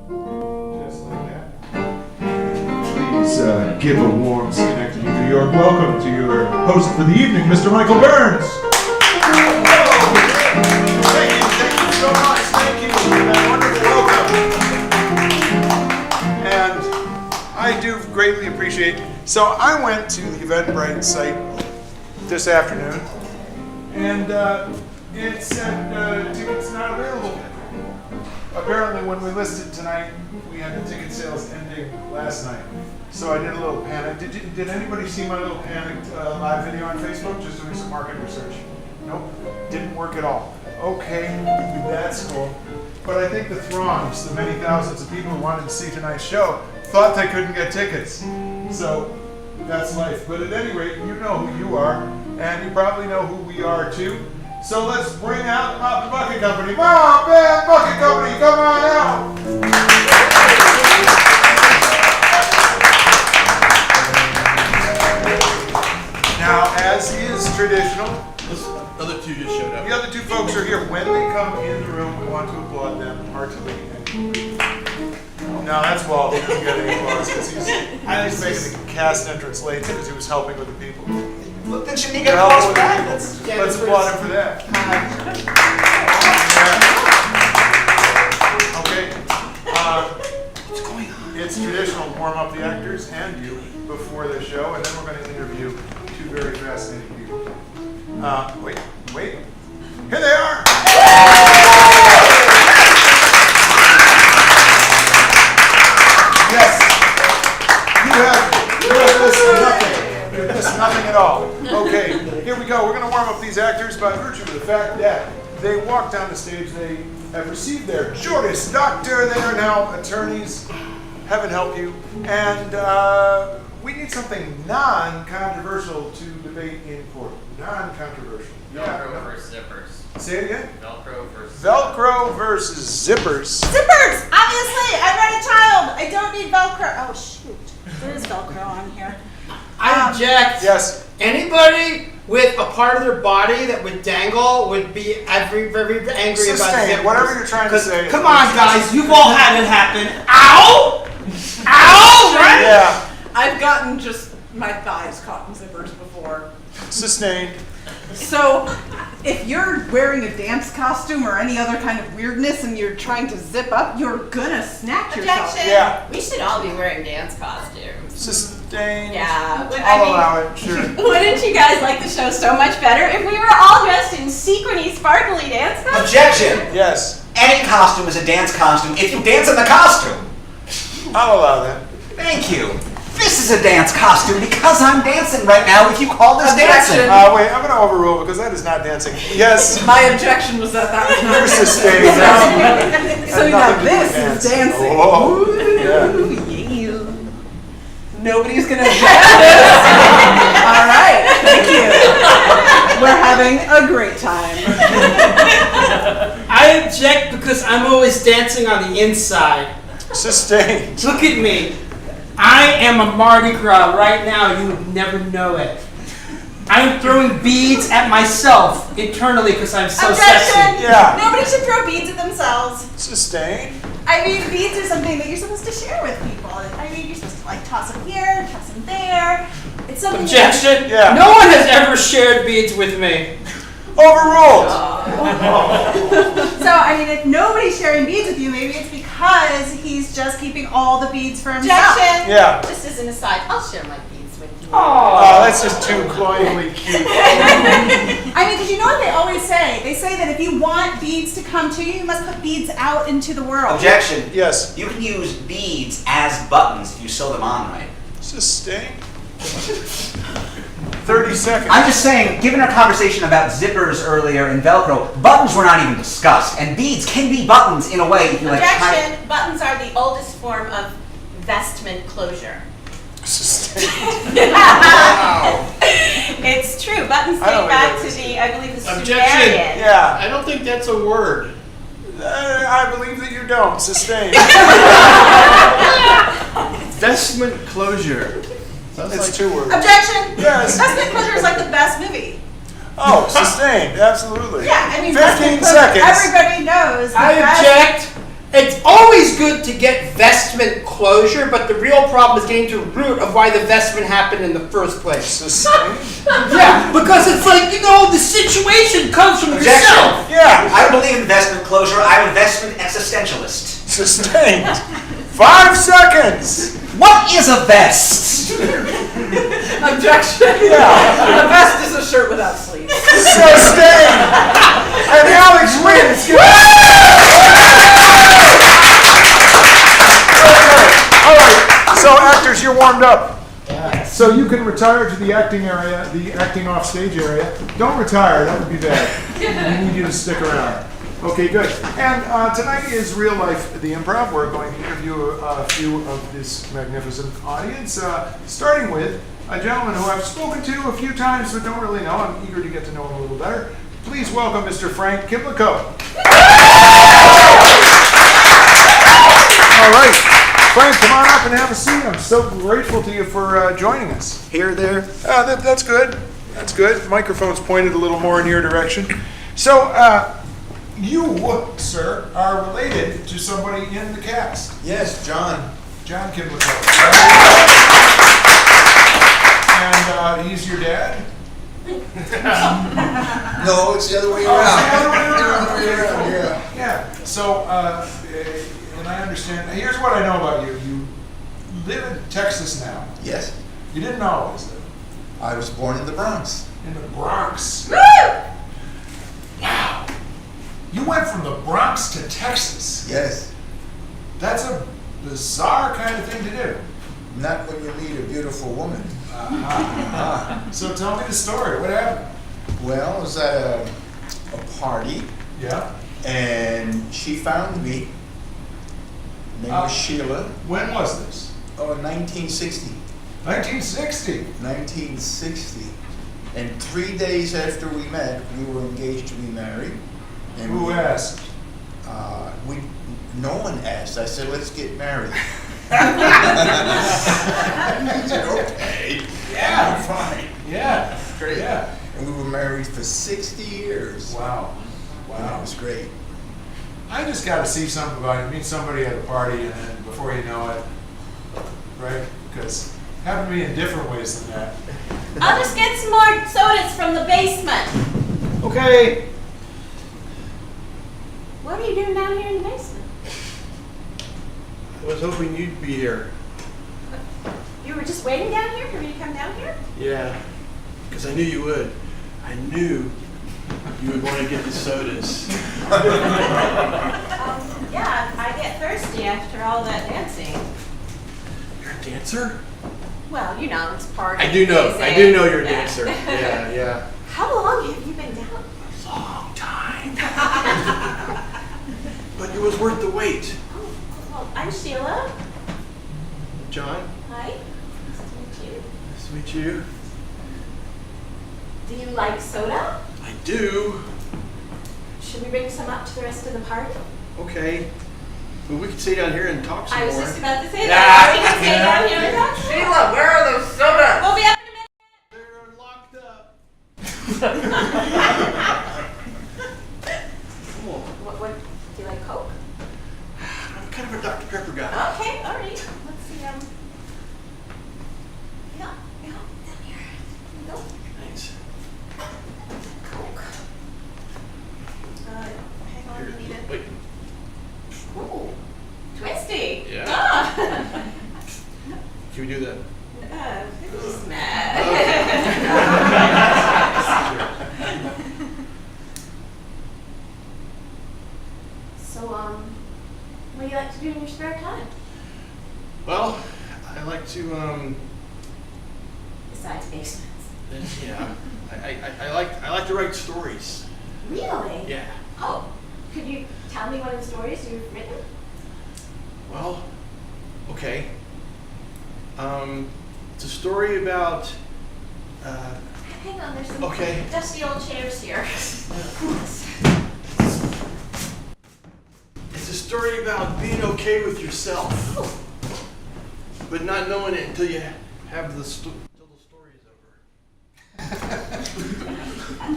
Just like that. Please give a warm Schenectady, New York welcome to your host for the evening, Mr. Michael Burns. Thank you so much. Thank you for that wonderful welcome. And I do greatly appreciate. So I went to the Eventbrite site this afternoon, and it said tickets not available. Apparently, when we listed tonight, we had the ticket sales ending last night. So I did a little panic. Did anybody see my little panicked live video on Facebook? Just doing some market research. Nope, didn't work at all. Okay, that's cool. But I think the throngs, the many thousands of people who wanted to see tonight's show, thought they couldn't get tickets. So that's life. But at any rate, you know who you are, and you probably know who we are too. So let's bring out the Mop and Bucket Company. Mop and Bucket Company, come on out! Now, as is traditional, The other two just showed up. the other two folks are here. When they come in the room, we want to applaud them heartily. No, that's Walt. He doesn't get any applause because he's making a cast entrance late because he was helping with the people. Look, then shouldn't he get applause back? Let's applaud him for that. Okay. What's going on? It's traditional to warm up the actors and you before the show, and then we're going to interview two very fascinating people. Wait. Here they are! Yes. You have missed nothing. You've missed nothing at all. Okay, here we go. We're going to warm up these actors by virtue of the fact that they walked down the stage. They have received their Juris Doctor. They are now attorneys. Heaven help you. And we need something non-controversial to debate in court. Non-controversial. Velcro versus zippers. Say it again. Velcro versus Zippers. Zippers! Obviously! I'm not a child! I don't need Velcro. Oh, shoot. There is Velcro on here. I object. Yes. Anybody with a part of their body that would dangle would be very, very angry about Sustain. zippers. Whatever you're trying to say. Come on, guys. You've all had it happen. Ow! Ow! Right? Yeah. I've gotten just my thighs caught in zippers before. Sustained. So, if you're wearing a dance costume or any other kind of weirdness and you're trying to zip up, you're gonna snatch yourself. Objection! Yeah. We should all be wearing dance costumes. Sustained. Yeah. I'll allow it. Sure. Wouldn't you guys like the show so much better if we were all dressed in sequiny, sparkly dance costumes? Objection! Yes. Any costume is a dance costume if you dance in the costume. I'll allow that. Thank you. This is a dance costume because I'm dancing right now if you call this dancing. Wait, I'm going to overrule because that is not dancing. Yes. My objection was that was not You're sustained. So now this is dancing. Oh, Ooh, yeah. Nobody's gonna object to this. All right, thank you. We're having a great time. I object because I'm always dancing on the inside. Sustained. Look at me. I am a Mardi Gras right now. You would never know it. I am throwing beads at myself internally because I'm so Objection! sexy. Yeah. Nobody should throw beads at themselves. Sustained. I mean, beads are something that you're supposed to share with people. I mean, you're supposed to like toss them here, toss them there. It's something. Objection. Yeah. No one has ever shared beads with me. Overruled. So, I mean, if nobody's sharing beads with you, maybe it's because he's just keeping all the beads for himself. Objection! Yeah. Just as an aside, I'll share my beads with you. Oh, that's just too cloyingly cute. I mean, because you know what they always say? They say that if you want beads to come to you, you must put beads out into the world. Objection. Yes. You can use beads as buttons if you sew them on right. Sustained. 30 seconds. I'm just saying, given our conversation about zippers earlier and Velcro, buttons were not even discussed, and beads can be buttons in a way if you like. Objection! Buttons are the oldest form of vestment closure. Sustained. Wow. It's true. Buttons date back to I believe, the Objection. Sumerian. Yeah. I don't think that's a word. I believe that you don't. Sustained. Vestment closure. Sounds It's like 2 words. Objection! Yes. Vestment closure is like the best movie. Oh, sustained. Absolutely. Yeah, I mean, 15 Vestment Closure, seconds. everybody knows. I object. It's always good to get vestment closure, but the real problem is getting to the root of why the vestment happened in the first place. Sustained? Yeah, because it's like, the situation comes from yourself. Yeah. I don't believe in investment closure. I'm an investment existentialist. Sustained. 5 seconds. What is a vest? Objection. Yeah. A vest is a shirt without sleeves. Sustained. And Alex wins. All right. So actors, you're warmed up. So you can retire to the acting area, the acting off stage area. Don't retire. That would be bad. We need you to stick around. Okay, good. And tonight is Real Life, the Improv. We're going to interview a few of this magnificent audience, starting with a gentleman who I've spoken to a few times but don't really know. I'm eager to get to know him a little better. Please welcome Mr. Frank Kimlico. All right. Frank, come on up and have a seat. I'm so grateful to you for joining us. Here, there. That's good. That's good. Microphone's pointed a little more in your direction. So, you, sir, are related to somebody in the cast. Yes, John. John Kimlico. And he's your dad? No, it's the other way Oh, around. it's the other way around. The other way around, yeah. Yeah. So, and I understand. Here's what I know about you. You live in Texas now. Yes, You didn't always live I was born in the Bronx. in the Bronx. Wow. You went from the Bronx to Texas. Yes, That's a bizarre kind of thing to do. not when you meet a beautiful woman. So tell me the story. What happened? Well, I was at a party, Yeah. and she found me. Name was Sheila. When was this? Oh, 1960. 1960. 1960. And 3 days after we met, we were engaged to be married. And Who asked? No one asked. I said, let's get married. I said, okay. Yeah. Fine. Yeah. Great. Yeah. And we were married for 60 years. Wow. Wow, it was great. I just got to see something about it. Meet somebody at a party, and then before you know it, right? Because it happened to me in different ways than that. I'll just get some more sodas from the basement. Okay. What are you doing down here in the basement? I was hoping you'd be here. You were just waiting down here for me to come down here? Yeah, because I knew you would. I knew you would want to get the sodas. Yeah, I get thirsty after all that dancing. You're a dancer? Well, it's part I of do know. music. I do know you're a Yeah. dancer. Yeah, yeah. How long have you been down? Long time. But it was worth the wait. Oh, well, I'm Sheila. John, Hi. Nice to meet you. nice to meet you. Do you like soda? I do. Should we bring some up to the rest of the party? Okay. But we could stay down here and talk some I was more. just about to say that. Are we going to stay down here and talk? Sheila, where are those sodas? We'll be up in a minute. They're locked up. What, do you like Coke? I'm kind of a Dr. Pepper guy. Okay, all right. Let's see. Yeah, down here. There we go. Thanks. Coke. Hang on, I need it. Wait. Ooh, twisty. Yeah. Ah. Can we do that? Just mad. So, what do you like to do in your spare time? Well, I like to, Besides basements. yeah. I like to write stories. Really? Yeah. Oh, could you tell me one of the stories you've written? Well, okay. It's a story about, Hang on, there's some Okay. dusty old chairs here. it's a story about being okay with yourself, but not knowing it until you have until the story is over. That's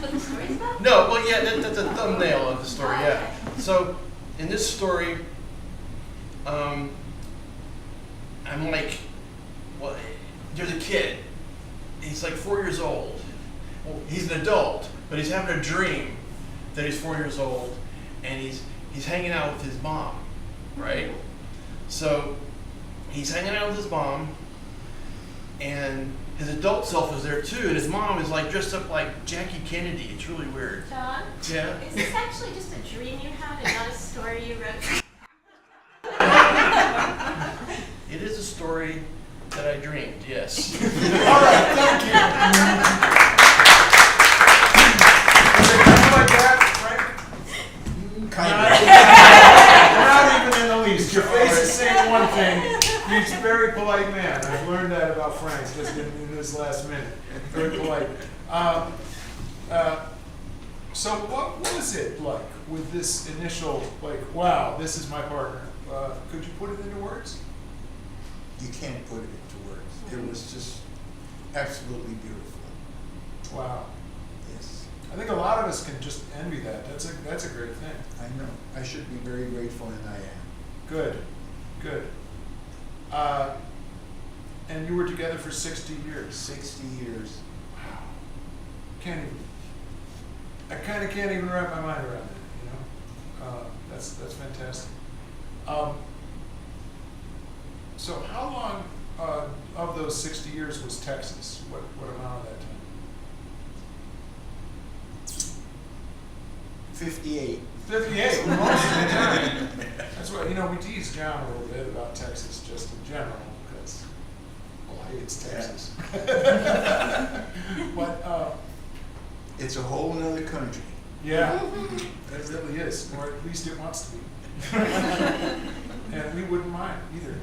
what the story's about? No, well, yeah, that's a thumbnail of the story, Oh, yeah. So, in this story, I'm like, well, there's a kid. He's like 4 years old. Well, he's an adult, but he's having a dream that he's 4 years old, and he's hanging out with his mom, right? So he's hanging out with his mom, and his adult self is there too, and his mom is like dressed up like Jackie Kennedy. It's really weird. John? Yeah. Is this actually just a dream you had and not a story you wrote? It is a story that I dreamed, yes. All right, thank you. Was it kind of like that, Frank? Kind Not even in the least. Your face is saying one thing. He's a very polite man. I've learned that about Frank just in this last minute. Very polite. So what was it like with this initial, like, wow, this is my partner? Could you put it into words? You can't put it into words. It was just absolutely beautiful. Wow. Yes. I think a lot of us can just envy that. That's a great thing. I know. I should be very grateful, and I am. Good, good. And you were together for 60 years. 60 years. Wow. Can't even. I kind of can't even wrap my mind around it. You know, that's fantastic. So how long of those 60 years was Texas? What amount of that time? 58. 58. Most of the time. That's why, you know, we tease John a little bit about Texas just in general because, well, it's Texas. But It's a whole nother country. yeah, it really is, or at least it wants to be. And we wouldn't mind either.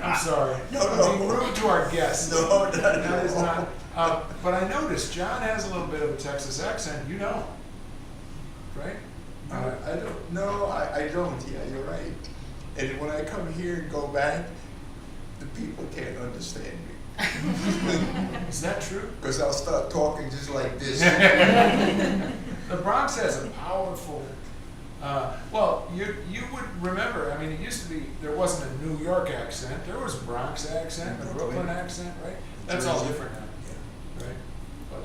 I'm sorry. No. Being rude to our guests. No, That is not. But I noticed John has a little bit of a Texas accent. You know, right? I don't. No, I don't. Yeah, you're right. And when I come here and go back, the people can't understand me. Is that true? Because I'll start talking just like this. The Bronx has a powerful. Well, you would remember. I mean, it used to be there wasn't a New York accent. There was a Bronx accent, a Brooklyn accent, right? That's all different now, right? But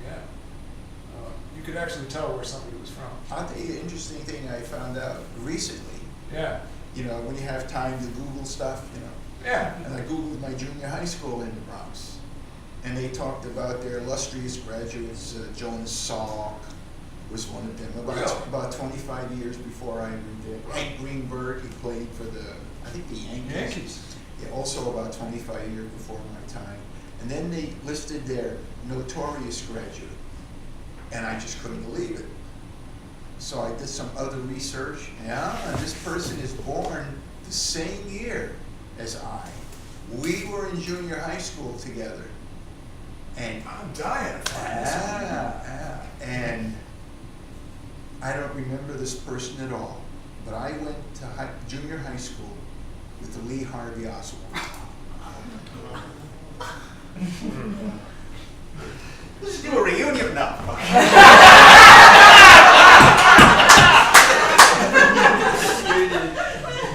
yeah, you could actually tell where somebody was from. I'll tell you an interesting thing I found out recently. Yeah, You know, when you have time to Google stuff, you know. yeah. And I Googled my junior high school in the Bronx. And they talked about their illustrious graduates. Jonas Salk was one of them. About 25 years before I moved there. Hank Greenberg, he played for the Yankees. Yeah, also about 25 years before my time. And then they listed their notorious graduate. And I just couldn't believe it. So I did some other research. Yeah, and this person is born the same year as I. We were in junior high school together. And I'm dying to find this one. yeah. And I don't remember this person at all, but I went to junior high school with the Lee Harvey Oswald. Let's do a reunion now.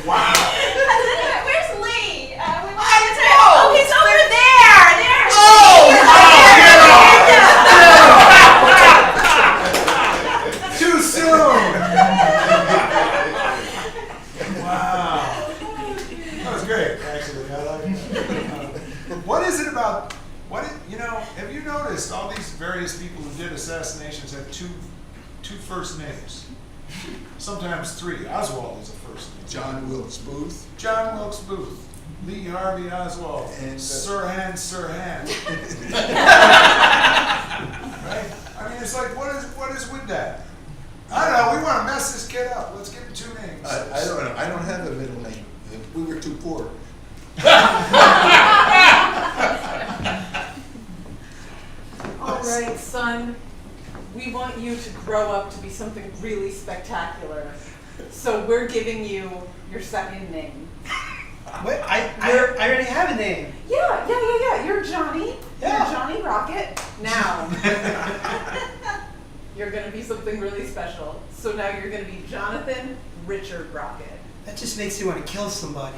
Wow. Where's Lee? Oh, he's over there. There's Lee. Too soon. Wow. That was great, actually. I like that. What is it about? Have you noticed all these various people who did assassinations have two first names? Sometimes three. Oswald is a first name. John Wilkes Booth. John Wilkes Booth. Lee Harvey Oswald. And Sirhan. Right? I mean, it's like, what is with that? I don't know. We want to mess this kid up. Let's give him two names. I don't know. I don't have a middle name. We were too poor. All right, son. We want you to grow up to be something really spectacular. So we're giving you your second name. Wait, I already have a name. Yeah. You're Johnny. Yeah. You're Johnny Rocket. Now, you're going to be something really special. So now you're going to be Jonathan Richard Rocket. That just makes me want to kill somebody.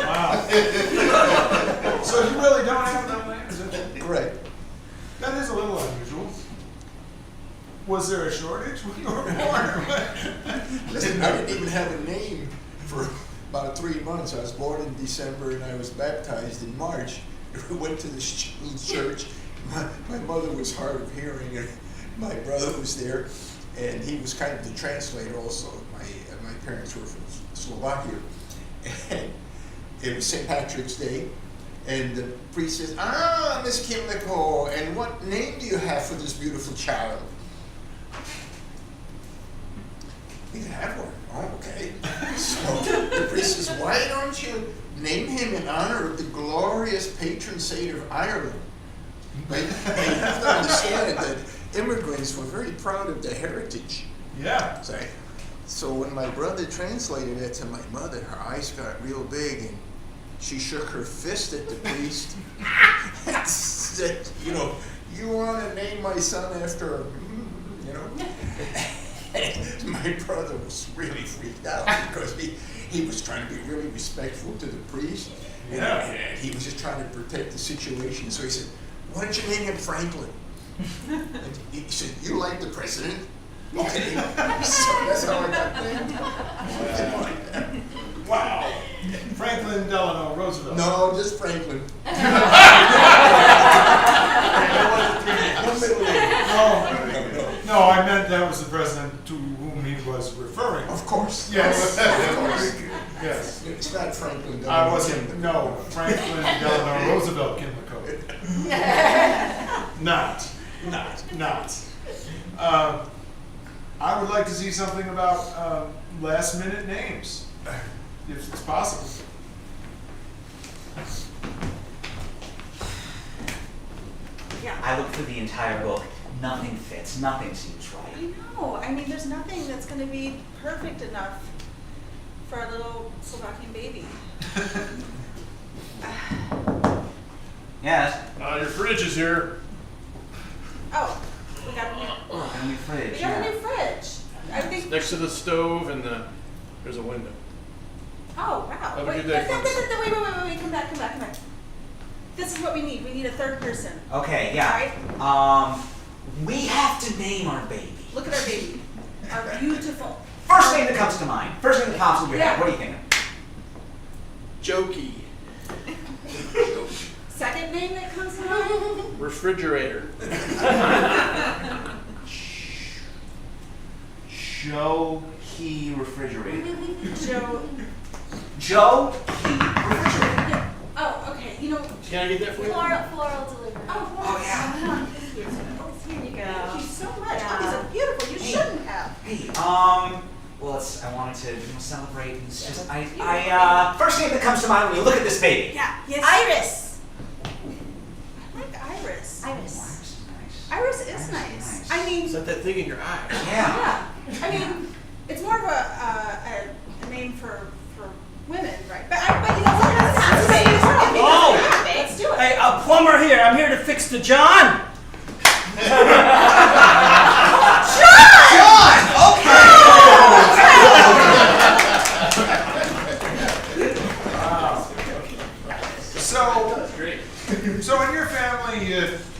Wow. So you really don't have no name? Is that Correct. That is a little unusual. Was there a shortage when you were born? Or what? Listen, I didn't even have a name for about 3 months. I was born in December and I was baptized in March. We went to this church. My mother was hard of hearing and my brother was there and he was kind of the translator also. My parents were from Slovakia. And it was St. Patrick's Day. And the priest says, Miss Kimiko, and what name do you have for this beautiful child? We can have one. Oh, okay. So the priest says, why don't you name him in honor of the glorious patron saint of Ireland? Right? And you have to understand that immigrants were very proud of their heritage. Yeah. So when my brother translated it to my mother, her eyes got real big and she shook her fist at the priest and said, you want to name my son after, My brother was really freaked out because he was trying to be really respectful to the priest. Yeah. And he was just trying to protect the situation. So he said, why don't you name him Franklin? And he said, you like the president? Okay. So that's how I got named. Wow. Franklin Delano Roosevelt. No, just Franklin. No, I meant that was the president to whom he was referring. Of course. Yes. Of course. Yes. It's not Franklin Delano. I wasn't. No, Franklin Delano Roosevelt Kimiko. Not. I would like to see something about last-minute names, if it's possible. Yeah. I looked through the entire book. Nothing fits. Nothing seems I right. know. I mean, there's nothing that's going to be perfect enough for a little Slovakian baby. Yes. Your fridge is here. Oh, we got a new fridge. we got a new fridge. I think. Next to the stove and there's a window. Oh wow. Have a Wait, good day, folks. wait. Come back. This is what we need. We need a third person. Okay, yeah. We have to name our baby. Look at our baby. Our beautiful. First name that comes to mind. First name that pops into your head. Yeah. What do you think? Jokey. Second name that comes to mind? Refrigerator. Joe Key Refrigerator. Joe. Joe Key Refrigerator. Yeah. Oh, okay. Can I get that for you? Floral delivery. Oh yeah. Here you go. Yeah. Thank you so much. Yeah. Oh, these are beautiful. You shouldn't have. Hey, well, I wanted to celebrate. And it's just, first name that comes to mind when you look at this baby. Yeah. Yes. Iris. I like Iris. Iris. Iris is nice. I mean, Is that thing in your eye? Yeah. I mean, it's more of a name for women, right? But let's Oh! Let's do it. Hey, a plumber here. I'm here to fix the John. So in your family,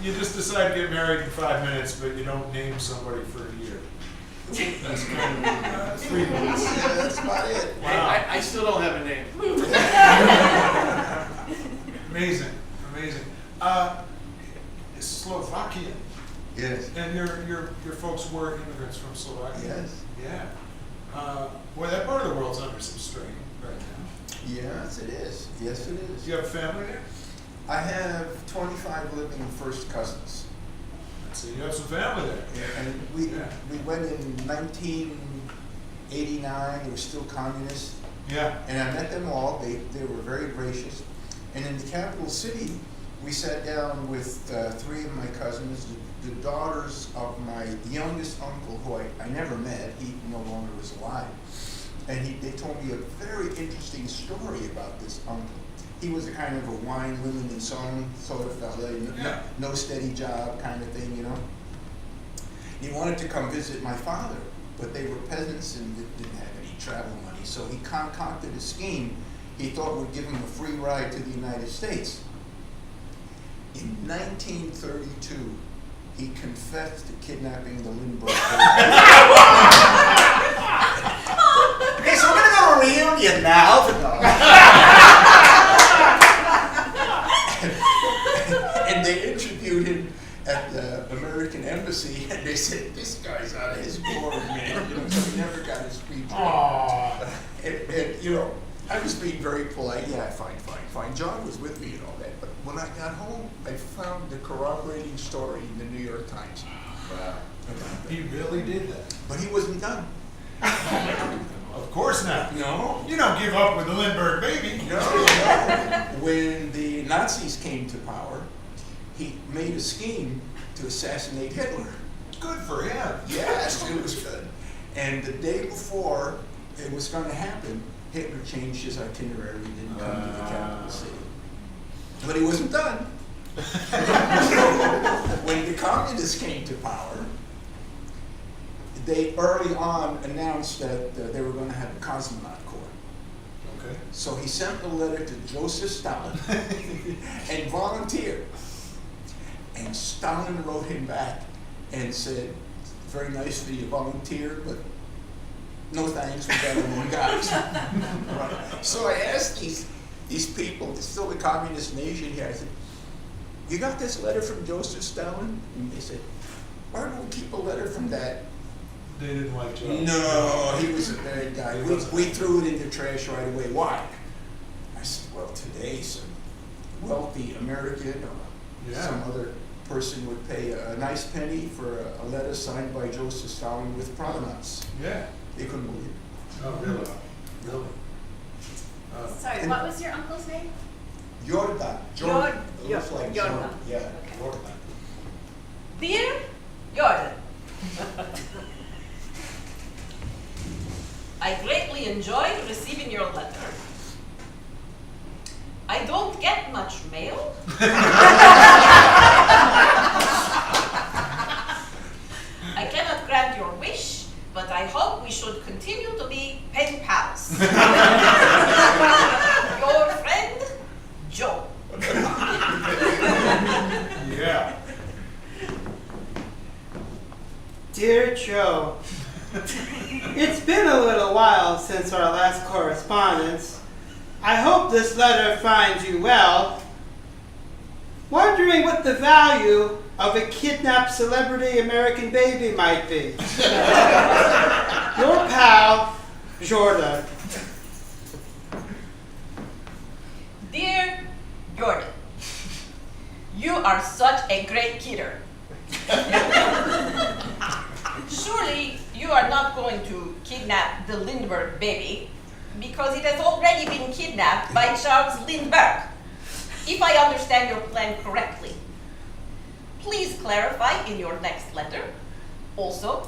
you just decide to get married in 5 minutes, but you don't name somebody for a year. That's kind of 3 minutes. Yeah, that's about it. Wow. I still don't have a name. Amazing. Slovakian. Yes. And your folks were immigrants from Slovakia? Yes. Yeah. Boy, that part of the world's under some strain right now. Yes, it is. Yes, it Do is. you have a family there? I have 25 living first cousins. So you have some family there. And we went in 1989. It was still communist. Yeah. And I met them all. They were very gracious. And in the capital city, we sat down with 3 of my cousins, the daughters of my youngest uncle, who I never met. He no longer was alive. And they told me a very interesting story about this uncle. He was a kind of a wine, women, and song sort of fella, no steady job kind of thing, He wanted to come visit my father, but they were peasants and didn't have any travel money. So he concocted a scheme he thought would give him a free ride to the United States. In 1932, he confessed to kidnapping the Lindbergh baby. Okay, so we're gonna go to a reunion now. And they interviewed him at the American Embassy, and they said, this guy's out of his gourd, man. You know, so he never got his speech. And, you know, I was being very polite. Yeah, fine. John was with me and all that. But when I got home, I found the corroborating story in the New York Times. Wow. He really did that. But he wasn't done. Of course not. No. You don't give up with the Lindbergh baby. No. When the Nazis came to power, he made a scheme to assassinate Hitler. Good for him. Yes, it was good. And the day before it was going to happen, Hitler changed his itinerary and didn't come to the capital city. But he wasn't done. When the communists came to power, they early on announced that they were going to have a cosmonaut corps. Okay. So he sent a letter to Joseph Stalin and volunteered. And Stalin wrote him back and said, very nice that you volunteered, but no thanks, we got our own guys. Right. So I asked these people, it's still a communist nation here, I said, you got this letter from Joseph Stalin? And they said, why don't we keep a letter from that? They didn't like Joe. No, he was a bad guy. We threw it in the trash right away. Why? I said, well, today some wealthy American or some other person would pay a nice penny for a letter signed by Joseph Stalin with provenance. Yeah. They couldn't believe it. Oh, really? Really? Sorry, what was your uncle's name? Jordan. It looks like Jordan. Yeah. Jordan. Dear Jordan, I greatly enjoyed receiving your letter. I don't get much mail. I cannot grant your wish, but I hope we should continue to be pen pals. Your friend, Joe. Yeah. Dear Joe, it's been a little while since our last correspondence. I hope this letter finds you well. Wondering what the value of a kidnapped celebrity American baby might be. Your pal, Jordan. Dear Jordan, you are such a great kidder. Surely you are not going to kidnap the Lindbergh baby because it has already been kidnapped by Charles Lindbergh. If I understand your plan correctly, please clarify in your next letter. Also,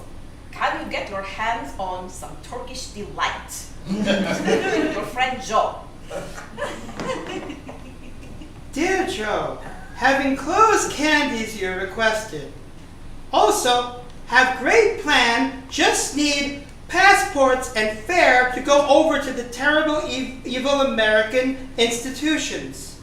can you get your hands on some Turkish delight? Your friend Joe. Dear Joe, have enclosed candies you requested. Also, have great plan, just need passports and fare to go over to the terrible evil American institutions.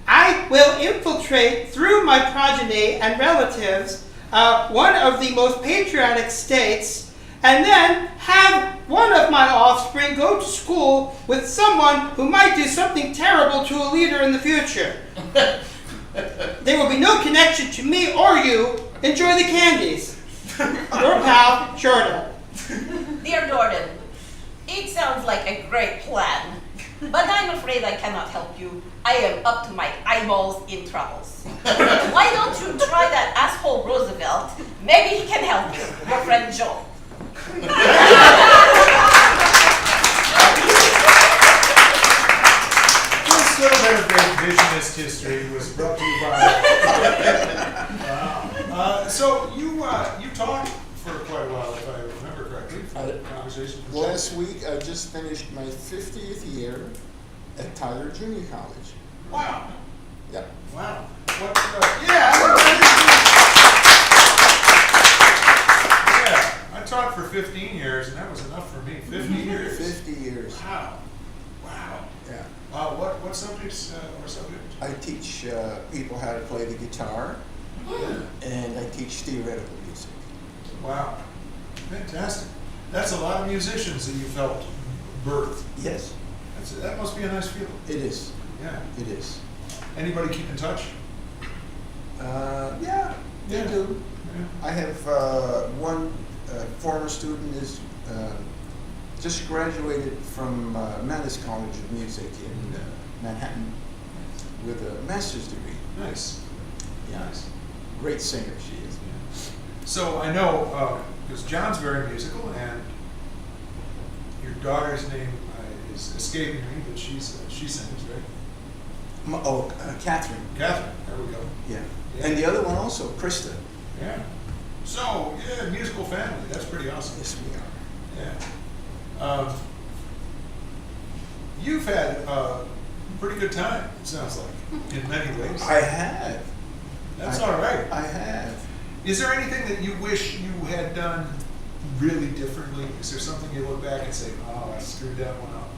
I will infiltrate through my progeny and relatives one of the most patriotic states, and then have one of my offspring go to school with someone who might do something terrible to a leader in the future. There will be no connection to me or you. Enjoy the candies. Your pal, Jordan. Dear Jordan, it sounds like a great plan, but I'm afraid I cannot help you. I am up to my eyeballs in troubles. Why don't you try that asshole Roosevelt? Maybe he can help you. Your friend Joe. This little bit of revisionist history was brought to you by. Wow. So you talked for quite a while, if I remember correctly, for the conversation. Last week, I just finished my 50th year at Tyler Junior College. Wow. Yep. Wow. What? Yeah. taught for 15 years, and that was enough for me. 50 years. 50 years. Wow. Wow. Yeah. What subjects? I teach people how to play the guitar, and I teach theoretical music. Wow. Fantastic. That's a lot of musicians that you felt birthed. Yes, That must be a nice feeling. it is. Yeah. It is. Anybody keep in touch? Yeah, they do. Yeah. I have one former student is just graduated from Mannes College of Music in Manhattan with a master's degree. Nice. Yeah. Nice. Great singer she is. So I know, because John's very musical, and your daughter's name is escaping me, but she sings, right? Catherine. Catherine. There we go. Yeah. Yeah. And the other one also, Krista. Yeah. So yeah, musical family. That's pretty awesome. Yes, we are. Yeah. You've had a pretty good time. It sounds like, in many ways. I have. That's all right. I have. Is there anything that you wish you had done really differently? Is there something you look back and say, "Oh, I screwed that one up"?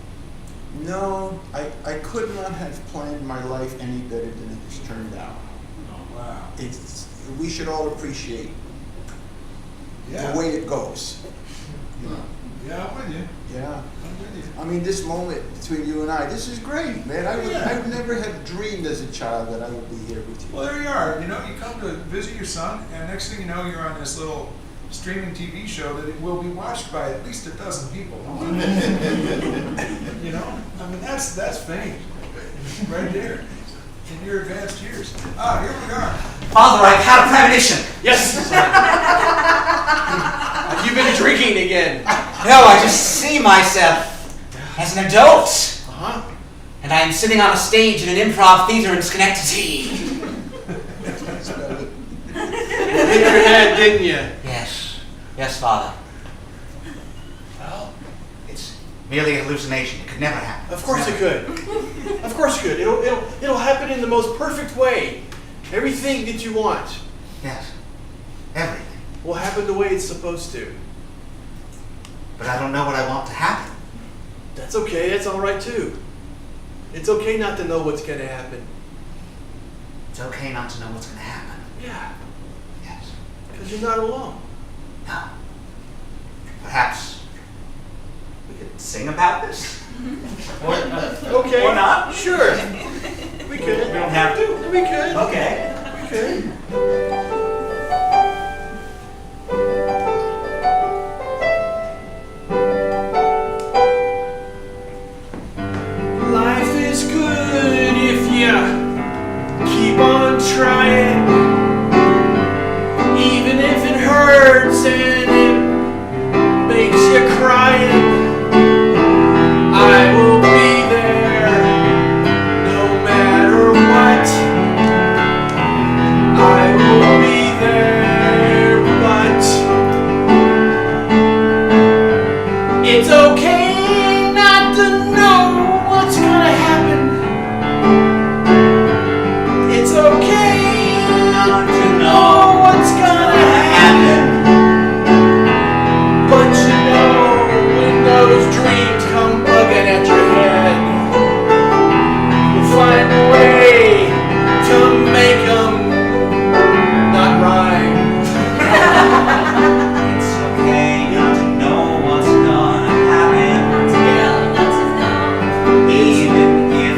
No, I could not have planned my life any better than it has turned out. Oh, wow. We should all appreciate Yeah. the way it goes. You know? Yeah, I'm with you. Yeah. I'm with you. I mean, this moment between you and I, this is great, man. I would never have dreamed as a child that I would be here with you. Well, there you are. You know, you come to visit your son, and next thing you know, you're on this little streaming TV show that it will be watched by at least 12 people. You know, I mean, that's fame right there in your advanced years. Ah, here we are. Father, I've had a premonition. Yes. Have you been drinking again? No, I just see myself as an adult. Uh-huh. And I am sitting on a stage in an improv theater in Schenectady. You hit your head, didn't you? Yes. Yes, Father. Well, It's merely a hallucination. It could never happen. of course it could. Of course it could. It'll happen in the most perfect way. Everything that you want Yes. Everything. will happen the way it's supposed to. But I don't know what I want to happen. That's okay. That's all right too. It's okay not to know what's going to happen. It's okay not to know what's going to happen. Yeah, Yes. because you're not alone. No. Perhaps we could sing about this? Okay. Or not? Sure. We could. We don't have to. We could. Okay. We could. Life is good if you keep on trying, even if it hurts and it makes you crying. I will be there no matter what. I will be there, but it's okay not to know what's gonna happen. It's okay not to know what's gonna happen. But you know, when those dreams come bugging at your head, you'll find a way to make them not rhyme. It's okay not to know what's gonna happen. Even if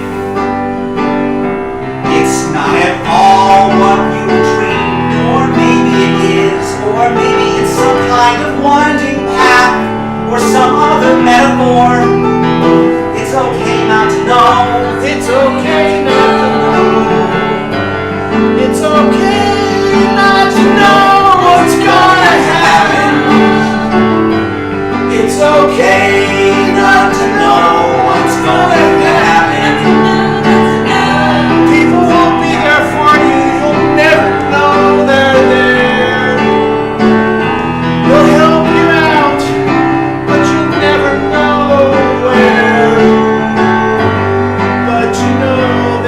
it's not at all what you dreamed, or maybe it is, or maybe it's some kind of winding path, or some other metaphor. It's okay not to know. It's okay not to know. It's okay not to know what's gonna happen. It's okay not to know what's gonna happen. People won't be there for you. You'll never know they're there. They'll help you out, but you'll never know where. But you know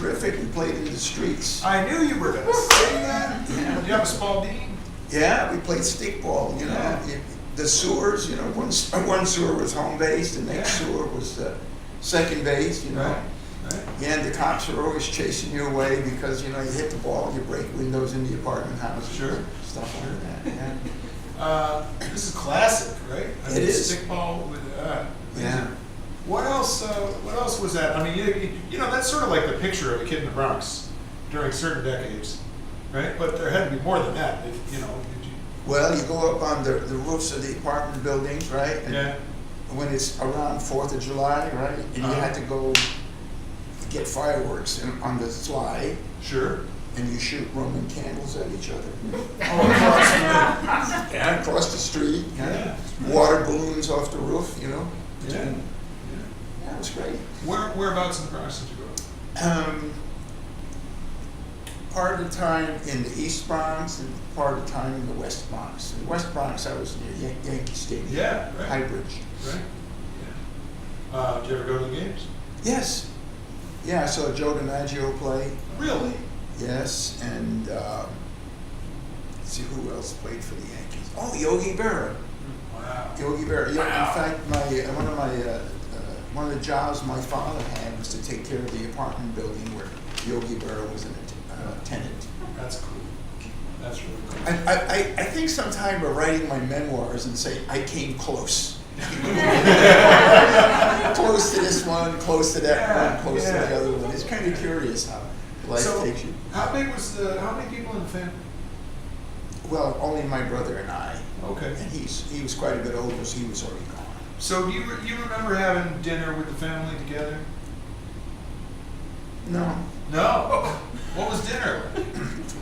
terrific. We played in the streets. I knew you were going to say that. Yeah. Did you have a Spalding? Yeah, we played stickball, you know. Yeah. The sewers, you know, one sewer was home base, the next sewer was second base, you know. Right. Yeah, and the cops were always chasing you away because, you know, you hit the ball, you break windows in the apartment house. Sure. Stuff like that, yeah. This is classic, right? It is. Stickball with, Yeah. What else was that? I mean, you know, that's sort of like the picture of a kid in the Bronx during certain decades, right? But there had to be more than that, you know. Well, you go up on the roofs of the apartment buildings, right? And Yeah. when it's around 4th of July, right? And you had to go get fireworks on the sly. Sure. And you shoot Roman candles at each other. Oh, Yeah, across the street. Yeah. Water balloons off the roof, you know. Yeah. That was great. Whereabouts in the Bronx did you go? Part of the time in the East Bronx and part of the time in the West Bronx. In the West Bronx, I was near Yankee Stadium. Yeah, right. High Bridge. Right. Yeah. Did you ever go to the games? Yes. Yeah, I saw Joe DiMaggio play. Really? Yes, and let's see who else played for the Yankees. Oh, Yogi Berra. Wow. Yogi Berra. Yeah, Wow. in fact, one of the jobs my father had was to take care of the apartment building where Yogi Berra was a tenant. That's cool. That's really cool. I think sometime by writing my memoirs and say I came close. Close to this one, close to that one, close to the other one. It's kind of curious how life takes you. How many people in the family? Well, only my brother and I. Okay. And he was quite a bit older, so he was already gone. So do you remember having dinner with the family together? No. No? What was dinner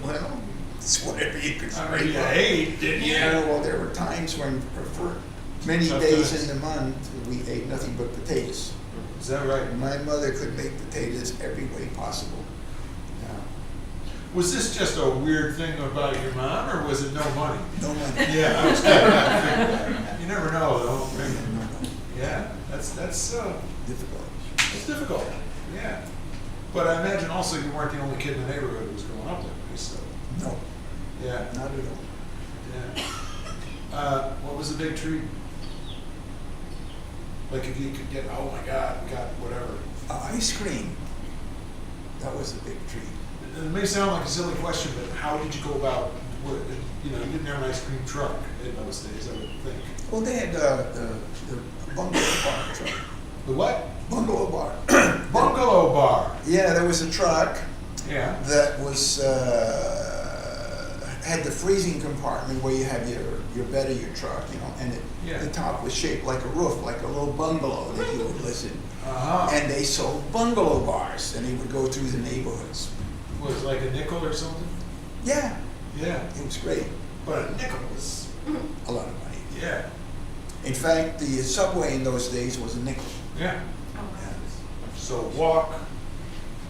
like? Well, it's whatever you could I mean, you ate, didn't you? Yeah, well, there were times when, for many days in the month, we ate nothing but potatoes. Is that right? My mother could make potatoes every way possible. Was this just a weird thing about your mom, or was it no money? No money. Yeah, I was kidding. You never know, though. Yeah, that's difficult. It's difficult. Yeah, but I imagine also you weren't the only kid in the neighborhood who was growing up that way. So No. yeah, Not at all. yeah. What was the big treat? Like if you could get, oh my God, we got whatever. Ice cream. That was a big treat. It may sound like a silly question, but how did you go about? You know, you didn't have an ice cream truck in those days, I would think. Well, they had the bungalow bar truck. The what? Bungalow bar. Bungalow bar. Yeah, there was a truck. Yeah. That was had the freezing compartment where you have your bed of your truck, you know, and the top was shaped like a roof, like a little bungalow that you would live in. Uh-huh. And they sold bungalow bars, and they would go through the neighborhoods. Was it like a nickel or something? Yeah. Yeah. It was great. But a nickel was a lot of money. Yeah. In fact, the subway in those days was a nickel. Yeah. So walk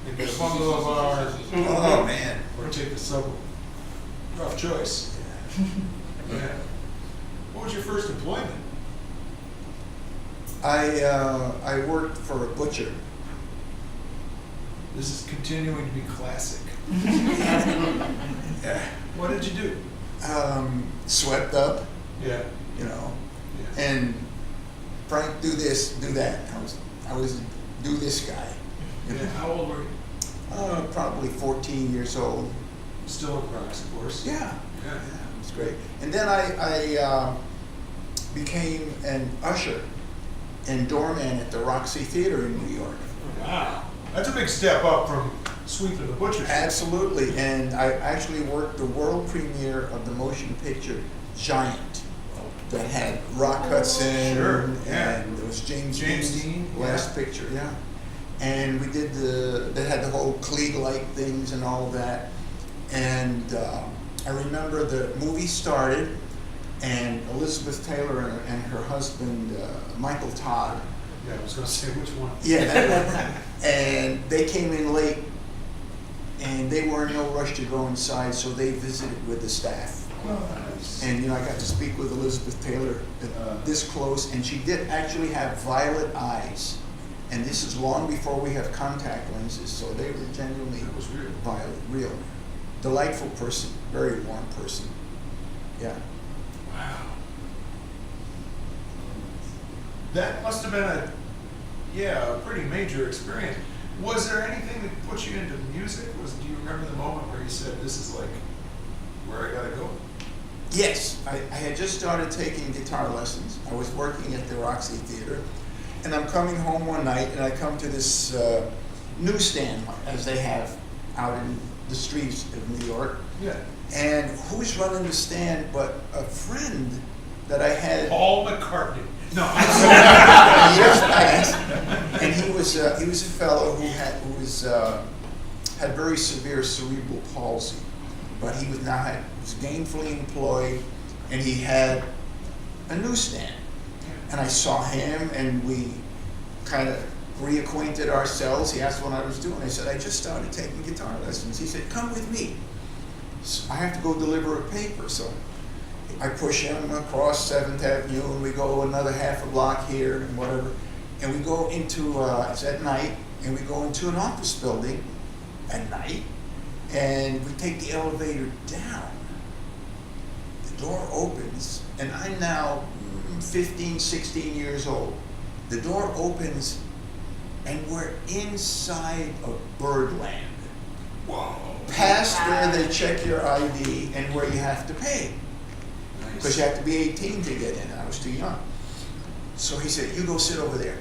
and get a bungalow bar. Oh man. Or take the subway. Rough choice. Yeah. What was your first employment? I worked for a butcher. This is continuing to be classic. Yeah. What did you do? Swept up. Yeah. You know. Yeah. And Frank, do this, do that. I was do this guy. You know? Yeah. How old were you? Probably 14 years old. Still in Bronx, of course. Yeah. Yeah. It was great. And then I became an usher and doorman at the Roxy Theater in New York. Wow. That's a big step up from sweeping the butcher shop. Absolutely. And I actually worked the world premiere of the motion picture Giant that had Rock Hudson and it was James Dean's last picture, yeah. And we did they had the whole Klieg-like things and all of that. And I remember the movie started and Elizabeth Taylor and her husband, Michael Todd. Yeah, I was going to say which one. Yeah, that one. And they came in late and they were in no rush to go inside, so they visited with the staff. Nice. And I got to speak with Elizabeth Taylor this close, and she did actually have violet eyes. And this is long before we have contact lenses, so they were genuinely real. Delightful person, very warm person. Yeah. Wow. That must have been a pretty major experience. Was there anything that put you into music? Do you remember the moment where you said, this is like where I gotta go? Yes, I had just started taking guitar lessons. I was working at the Roxy Theater, and I'm coming home one night, and I come to this newsstand, as they have out in the streets of New York. Yeah. And who's running the stand but a friend that I had. Paul McCartney. No. Years past, and he was a fellow who had very severe cerebral palsy, but he was gainfully employed, and he had a newsstand. And I saw him, and we kind of reacquainted ourselves. He asked what I was doing. I said, I just started taking guitar lessons. He said, come with me. So I have to go deliver a paper, so I push him across 7th Avenue, and we go another half a block here and whatever. And we go into, it's at night, and we go into an office building at night, and we take the elevator down. The door opens, and I'm now 15, 16 years old. The door opens, and we're inside of Birdland. Whoa. Past where they check your ID and where you have to pay. Because you have to be 18 to get in, and I was too young. So he said, you go sit over there.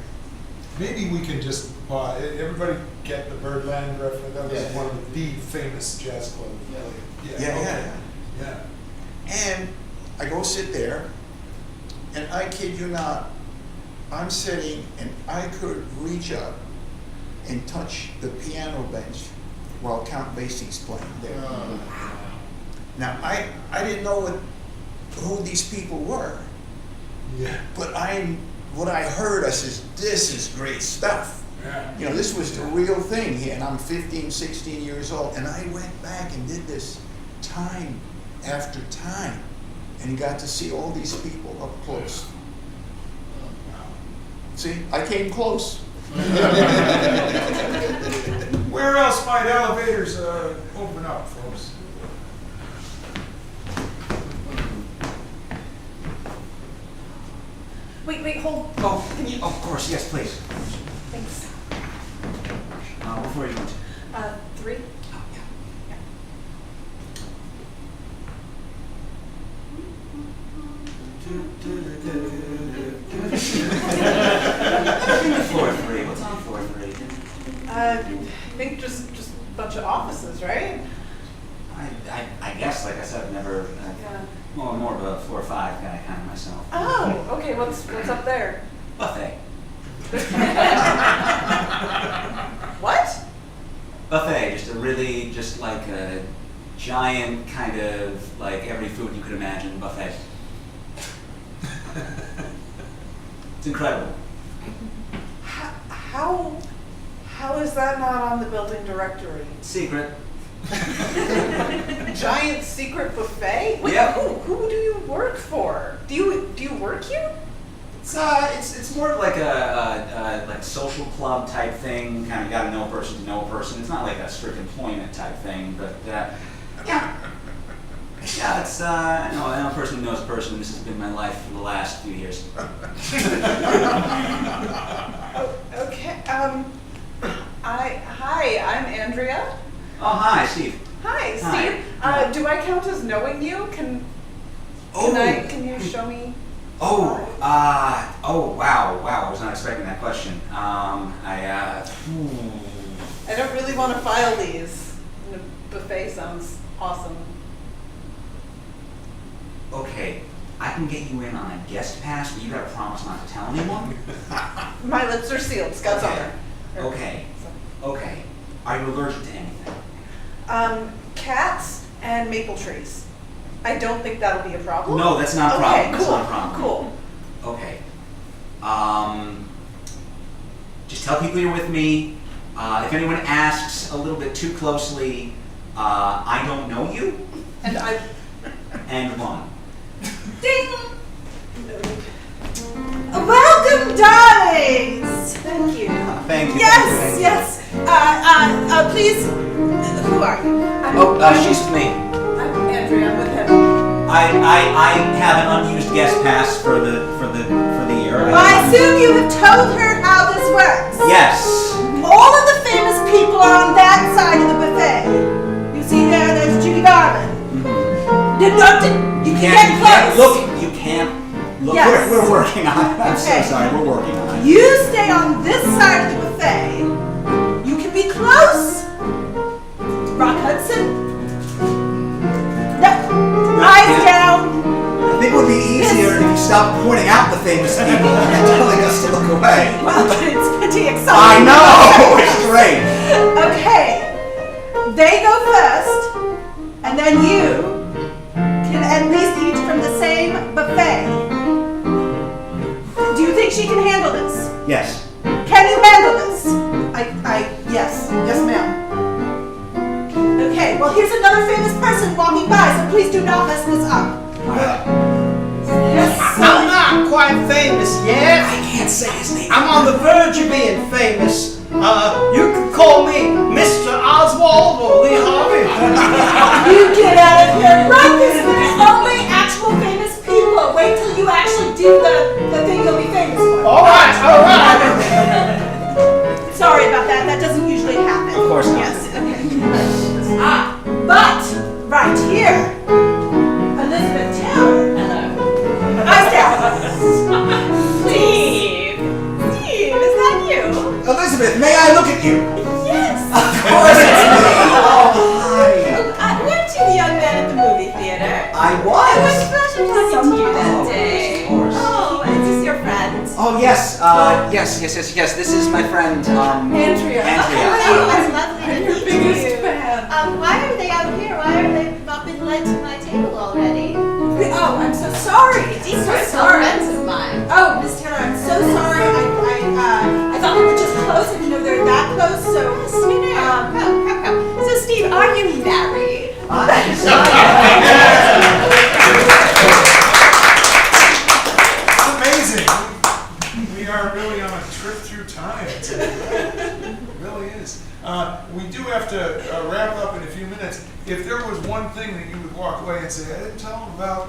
Maybe we can just, everybody get the Birdland reference. That was one of the famous jazz clubs. Yeah. And I go sit there, and I kid you not, I'm sitting, and I could reach up and touch the piano bench while Count Basie's playing there. Now, I didn't know who these people were. Yeah. But what I heard, I says, this is great stuff. Yeah. You know, this was the real thing here, and I'm 15, 16 years old, and I went back and did this time after time, and got to see all these people up close. See, I came close. Where else might elevators open up, folks? Wait, hold. Oh, of course, yes, please. Thanks. Before you go. 3. Oh, yeah. Floor 3. What's on floor 3? I think just a bunch of offices, right? I guess, like I said, I've never. Yeah. Well, I'm more of a 4 or 5 guy kind of myself. Oh, okay. What's up there? Buffet. What? Buffet, just like a giant kind of like every food you could imagine buffet. It's incredible. How is that not on the building directory? Secret. Giant secret buffet? Wait, Yep. Who do you work for? Do you work here? It's more of like a social club type thing. Kind of got to know person to know person. It's not like a strict employment type thing, but yeah, it's I know a person who knows a person. This has been my life for the last few years. Okay. Hi, I'm Andrea. Oh, hi, Steve. Hi, Hi. Steve. Do I count as knowing you? Can you show me? Oh, wow, I was not expecting that question. I don't really want to file these. The buffet sounds awesome. Okay, I can get you in on a guest pass, but you gotta promise not to tell anyone. My lips are sealed. Scott's honor. Okay. Are you allergic to anything? Cats and maple trees. I don't think that'll be a problem. No, that's not a problem. Okay, That's cool. not a problem. Cool. Okay. Just tell people you're with me. If anyone asks a little bit too closely, I don't know you. And I. And 1. Ding! Welcome, darlings! Thank you. Oh, she's with me. I'm Andrea, I'm with him. I have an unused guest pass for the year. I assume you have told her how this works. Yes. All of the famous people are on that side of the buffet. You see there's Judy Garland. You can't get close. You can't look. Yes. We're working on it. I'm Okay. so sorry. We're working on it. You stay on this side of the buffet. You can be close. Rock Hudson. No. Eyes down. I think it would be easier if you stopped pointing out the famous people and telling us to look away. Well, but it's pretty I exciting. know. It's great. Okay. They go first, and then you can at least eat from the same buffet. Do you think she can handle this? Yes. Can you handle this? Yes. Yes, ma'am. Okay, well, here's another famous person walking by, so please do not mess this up. Yes, I'm not quite famous yet. I can't say his name. I'm on the verge of being famous. You could call me Mr. Oswald or Lee Harvey. You get out of here right this minute. Only actual famous people. Wait till you actually do the thing you'll be famous for. All right. Sorry about that. That doesn't usually happen. Of course not. Yes. Okay. But right here, Elizabeth Taylor. Hello. Eyes down. Steve! Steve, is that you? Elizabeth, may I look at you? Yes. Of course it's me. Oh, hi. Weren't you the young man at the movie theater? I It was was. a pleasure talking to you that Oh, day. of course. Oh, is this your friend? Oh, yes. Yes. This is my friend, Andrea. Andrea. Oh, it's lovely to Your meet biggest you. fan. Why are they out here? Why are they not been led to my table already? Oh, I'm so sorry. These So are still sorry. friends of mine. Oh, Miss Taylor, I'm so sorry. I thought we were just close. I didn't know they were that close. So, Come. So, Steve, are you married? It's amazing. We are really on a trip through time today. It really is. We do have to wrap up in a few minutes. If there was one thing that you would walk away and say, I didn't tell them about,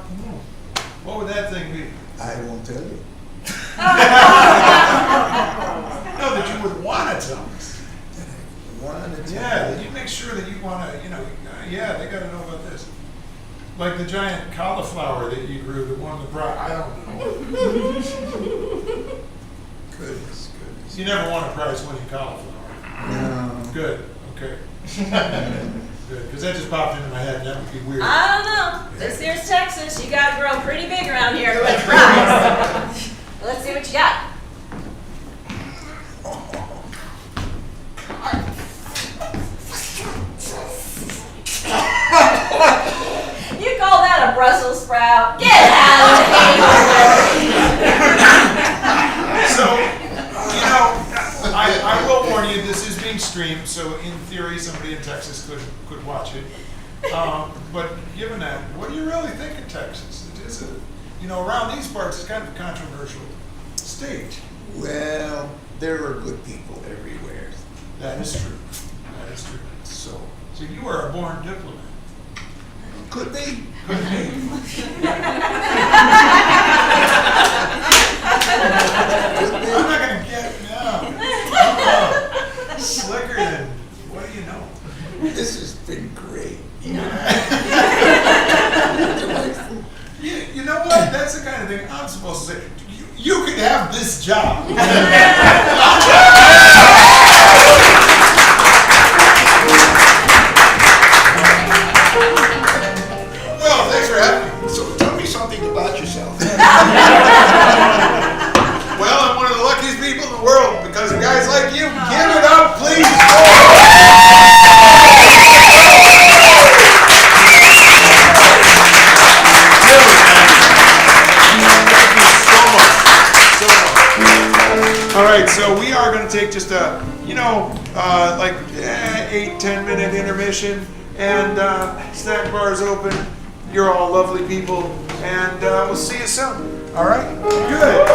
what would that thing be? I won't tell you. No, that you would want to tell us. Wanna tell Yeah, you. that you make sure that you want to, yeah, they got to know about this. Like the giant cauliflower that you grew that won the prize. I don't know. Goodness. You never won a prize winning cauliflower. No. Good. Okay. Good. Because that just popped into my head and that would be weird. I don't know. This here's Texas. You gotta grow pretty big around here to win a prize. Let's see what you got. You call that a Brussels sprout? Get out of here! So, I will warn you, this is being streamed, so in theory, somebody in Texas could watch it. But given that, what do you really think of Texas? It is around these parts, it's kind of a controversial state. Well, there are good people everywhere. That is true. So you are a born diplomat. Could be. Could be. I'm not gonna get slicker than what do you know? This has been great. You know what? That's the kind of thing I'm supposed to say. You could have this job. Well, thanks for having me. So tell me something about yourself. Well, I'm one of the luckiest people in the world because of guys like you. Give it up, please. All right, so we are going to take just a, 8-10 minute intermission, and snack bar is open. You're all lovely people, and we'll see you soon. All right? Good.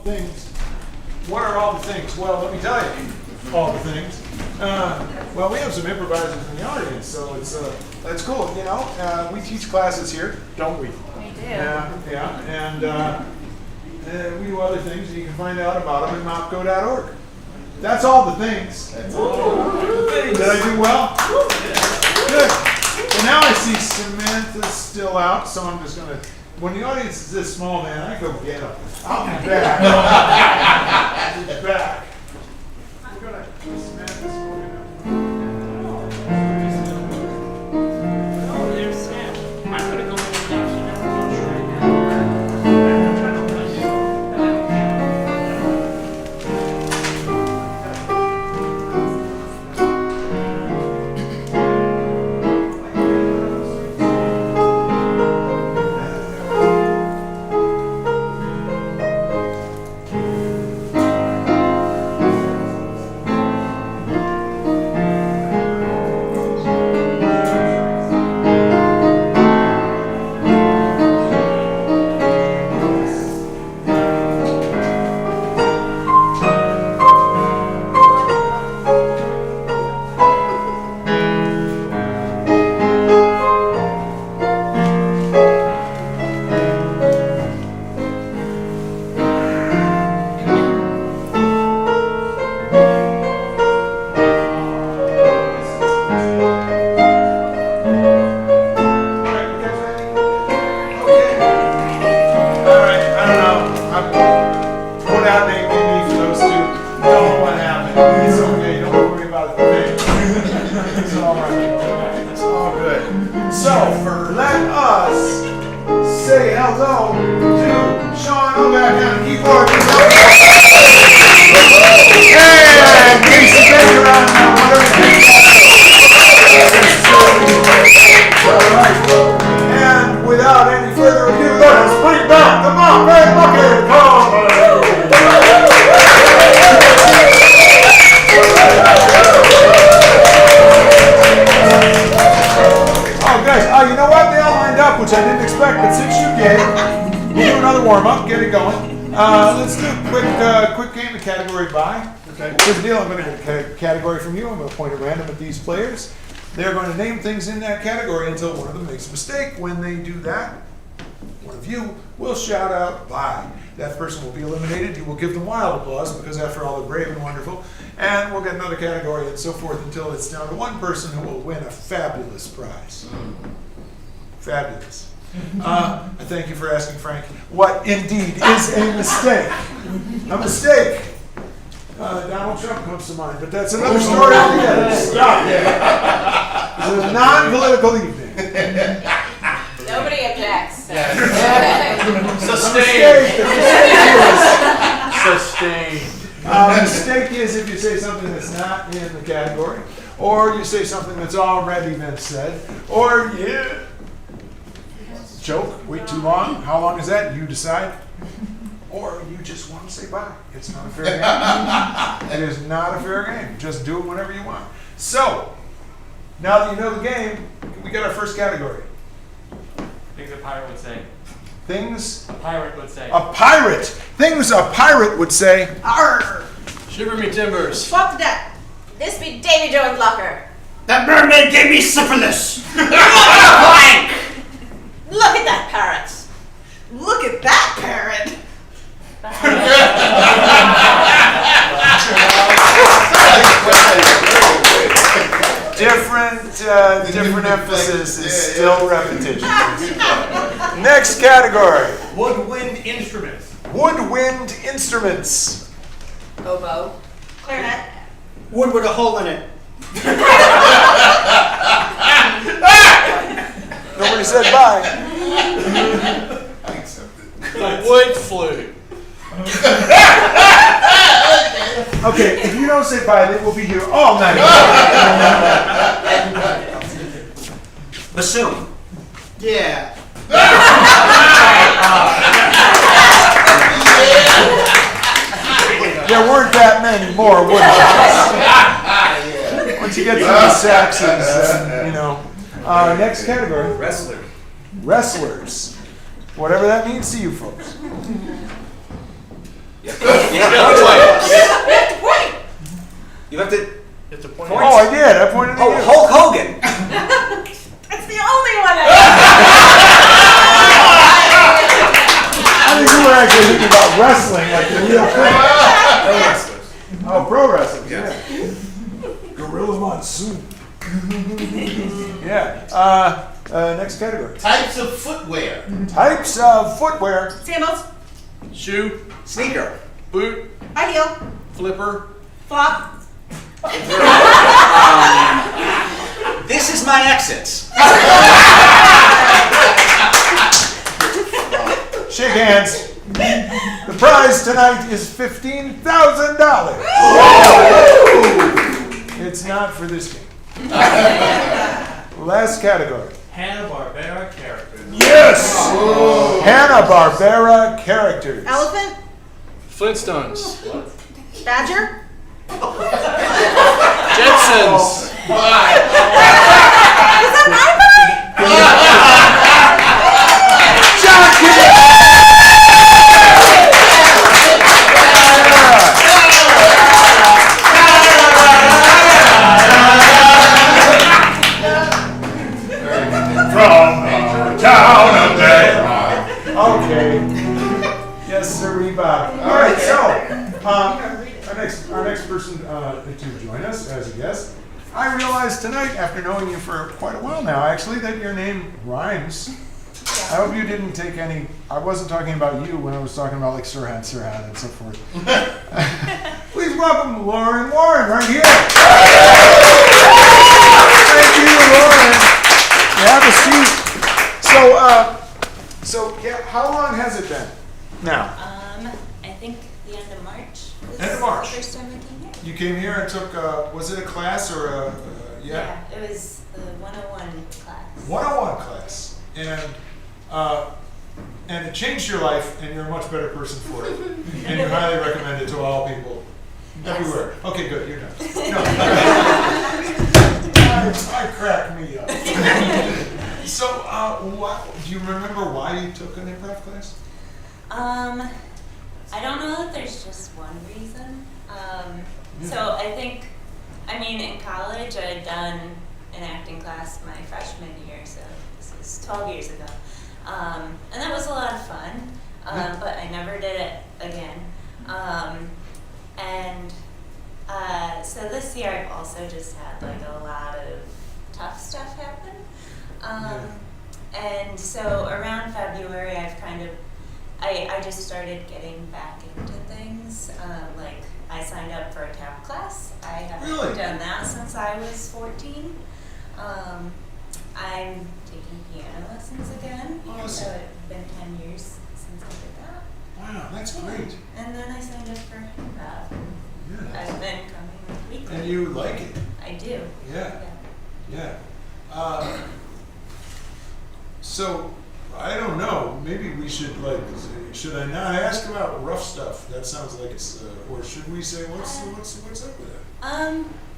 things. What are all the things? Well, let me tell you all the things. Well, we have some improvisers in the audience, so that's cool. You know, we teach classes here, don't we? We do. Yeah, and we do other things. You can find out about them at mopco.org. That's all the things. Did I do well? Good. Well, now I see Samantha's still out, so I'm just gonna. When the audience is this small, man, I go get them. I'll be back. I'll be back. We're gonna. Samantha's going up. Oh, there's Sam. I'm gonna go with the players. They're going to name things in that category until one of them makes a mistake. When they do that, one of you will shout out, bye. That person will be eliminated. You will give them wild applause because after all, they're brave and wonderful. And we'll get another category and so forth until it's down to one person who will win a fabulous prize. Fabulous. I thank you for asking, Frank. What indeed is a mistake? A mistake. Donald Trump comes to mind, but that's another story altogether. Stop it. It's a non-political evening. Nobody objects. Sustained. Mistake is if you say something that's not in the category, or you say something that's already been said, or you joke, wait too long. How long is that? You decide. Or you just want to say bye. It's not a fair game. It is not a fair game. Just do it whenever you want. So, now that you know the game, we got our first category. Things a pirate would say. Things a pirate would say. A pirate. Things a pirate would say. Arr! Shiver me timbers. Fuck that! This be Davy Jones' locker. That mermaid gave me syphilis! Look at that parrot. Look at that parrot! Different emphasis is still repetition. Next category. Woodwind instruments. Woodwind instruments. Oboe. Clarinet. Wood with a hole in it. Nobody said bye. I accept it. Wood flute. Okay, if you don't say bye, they will be here all night. Bassoon. Yeah. There weren't that many more woodwinds. Once you get to the Saxons, you know. Next category. Wrestler. Wrestlers. Whatever that means to you folks. You have to point. You have to. It's a point. Oh, I did. I pointed at Oh, you. Hulk Hogan. That's the only one I think you were actually thinking about wrestling, like the real thing. Oh, pro wrestling. Yeah. Gorilla Monsoon. Yeah. Next category. Types of footwear. Types of footwear. Sandals, Shoe, Sneaker. boot, high heel, flipper. flop. This is my exit. Shake hands. The prize tonight is $15,000. It's not for this game. Last category. Hanna-Barbera characters. Yes! Hanna-Barbera characters. Elephant, Flintstones. badger, Jetsons. John Kidd! From the town of Bay. Okay. Yes, sir, Bob. All right, so our next person to join us as a guest. I realized tonight, after knowing you for quite a while now, actually, that your name rhymes. I hope you didn't take any. I wasn't talking about you when I was talking about like Sirhan, and so forth. Please welcome Lauren Warren right here. Thank you, Lauren. Have a seat. So yeah, how long has it been now? I think the end of March. End of March. The first time I came here. You came here and took, was it a class or a, Yeah, it was the 101 class. 101 class. And it changed your life, and you're a much better person for it. And you highly recommend it to all people everywhere. Okay, good, you're done. No. I crack me up. So, do you remember why you took an improv class? I don't know that there's just one reason. So I think, in college I had done an acting class my freshman year, so this was 12 years ago. And that was a lot of fun, but I never did it again. So this year I've also just had like a lot of tough stuff happen. And so around February I've I just started getting back into things. Like I signed up for a tap class. I haven't done that since I was 14. I'm taking piano lessons again. Awesome. So it's been 10 years since I did that. Wow, that's great. And then I signed up for Improv. Yeah. I've been coming weekly. And you like it? I do. Yeah. So, I don't know, maybe we should should I not ask about rough stuff? That sounds like it's, or should we say, what's up with it?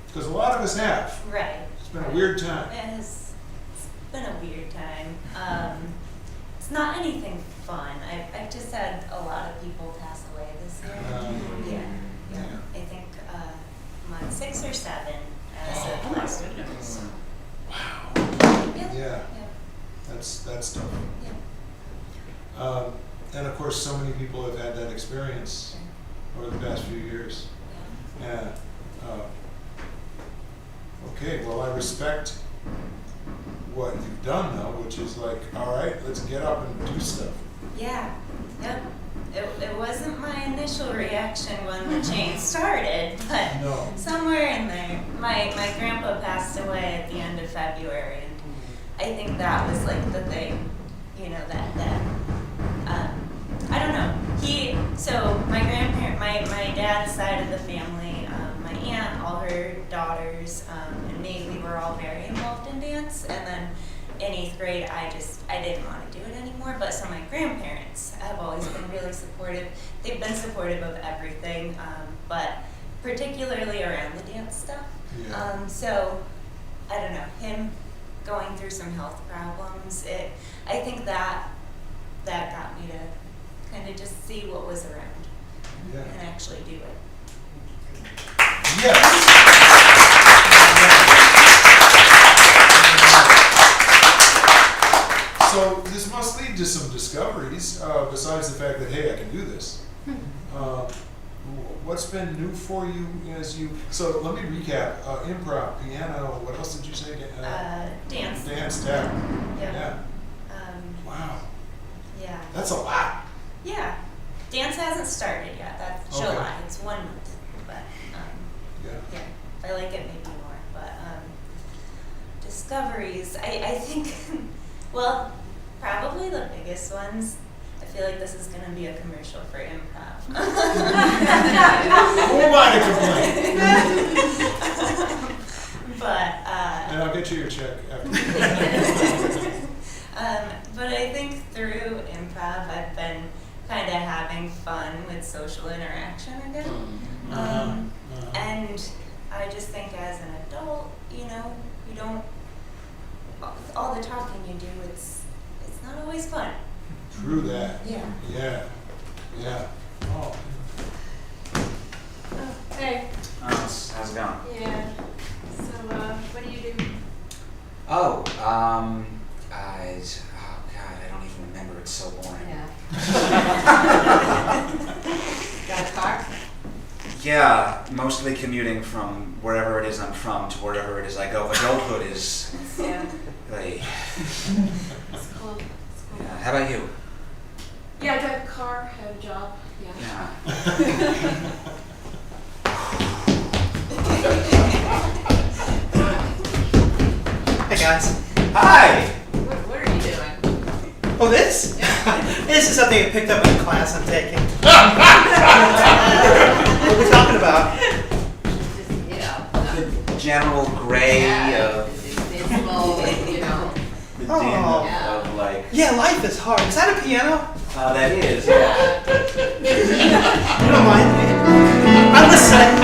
Because a lot of us have. Right. It's been a weird time. It's been a weird time. It's not anything fun. I've just had a lot of people pass away this year. Yeah. I think month 6 or 7 as of last week. Wow. Yeah. That's tough. Yeah. And of course, so many people have had that experience over the past few years. Yeah. Okay, well, I respect what you've done, though, which is like, all right, let's get up and do stuff. Yeah. Yep. It wasn't my initial reaction when the change started, but somewhere in there, my grandpa passed away at the end of February, and I think that was like the thing, that I don't know. So my grandparent, my dad's side of the family, my aunt, all her daughters, and me, we were all very involved in dance, and then in 8th grade, I didn't want to do it anymore, but so my grandparents have always been really supportive. They've been supportive of everything, but particularly around the dance stuff. Yeah. So, I don't know, him going through some health problems, I think that got me to kind of just see what was around. Yeah. and actually do it. Yes. So this must lead to some discoveries, besides the fact that, hey, I can do this. What's been new for you as you, so let me recap, improv, piano, what else did you say again? Dance. Dance, tap. Yep. Yeah. Wow. Yeah. That's a lot. Yeah. Dance hasn't started yet. That's Okay. July. It's 1 month. But Yeah. yeah, I like it maybe more. But discoveries, I think, well, probably the biggest ones. I feel like this is going to be a commercial for Improv. Who am I to complain? But And I'll get you your check after. but I think through Improv, I've been kind of having fun with social interaction again. And I just think as an adult, you know, you don't, all the talking you do, it's not always fun. True that. Yeah. Yeah. Yeah. Oh. Hey. How's it going? Yeah. So, what do you do? Oh, God, I don't even remember. It's so boring. Yeah. Got a car? Yeah, mostly commuting from wherever it is I'm from to wherever it is I go. Adulthood is. Yeah. Like, It's cool. It's cool. yeah. How about you? Yeah, I drive a car, I have a job. Yeah. Yeah. Hey guys. Hi. What are you doing? Oh, this? This is something I picked up in a class I'm taking. What are we talking about? Just, you know, The general gray of invisible, you know. the din Oh. of like. Yeah, life is hard. Is that a piano? That is. Yeah. You don't mind me? I'm listening.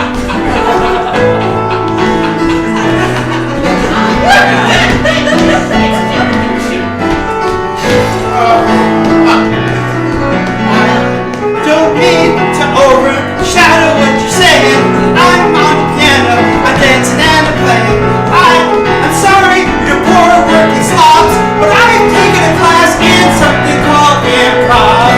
Don't mean to overshadow what you're saying. I'm on the piano, I'm dancing and I'm playing. I'm sorry, your poor working slobs, but I've taken a class in something called improv.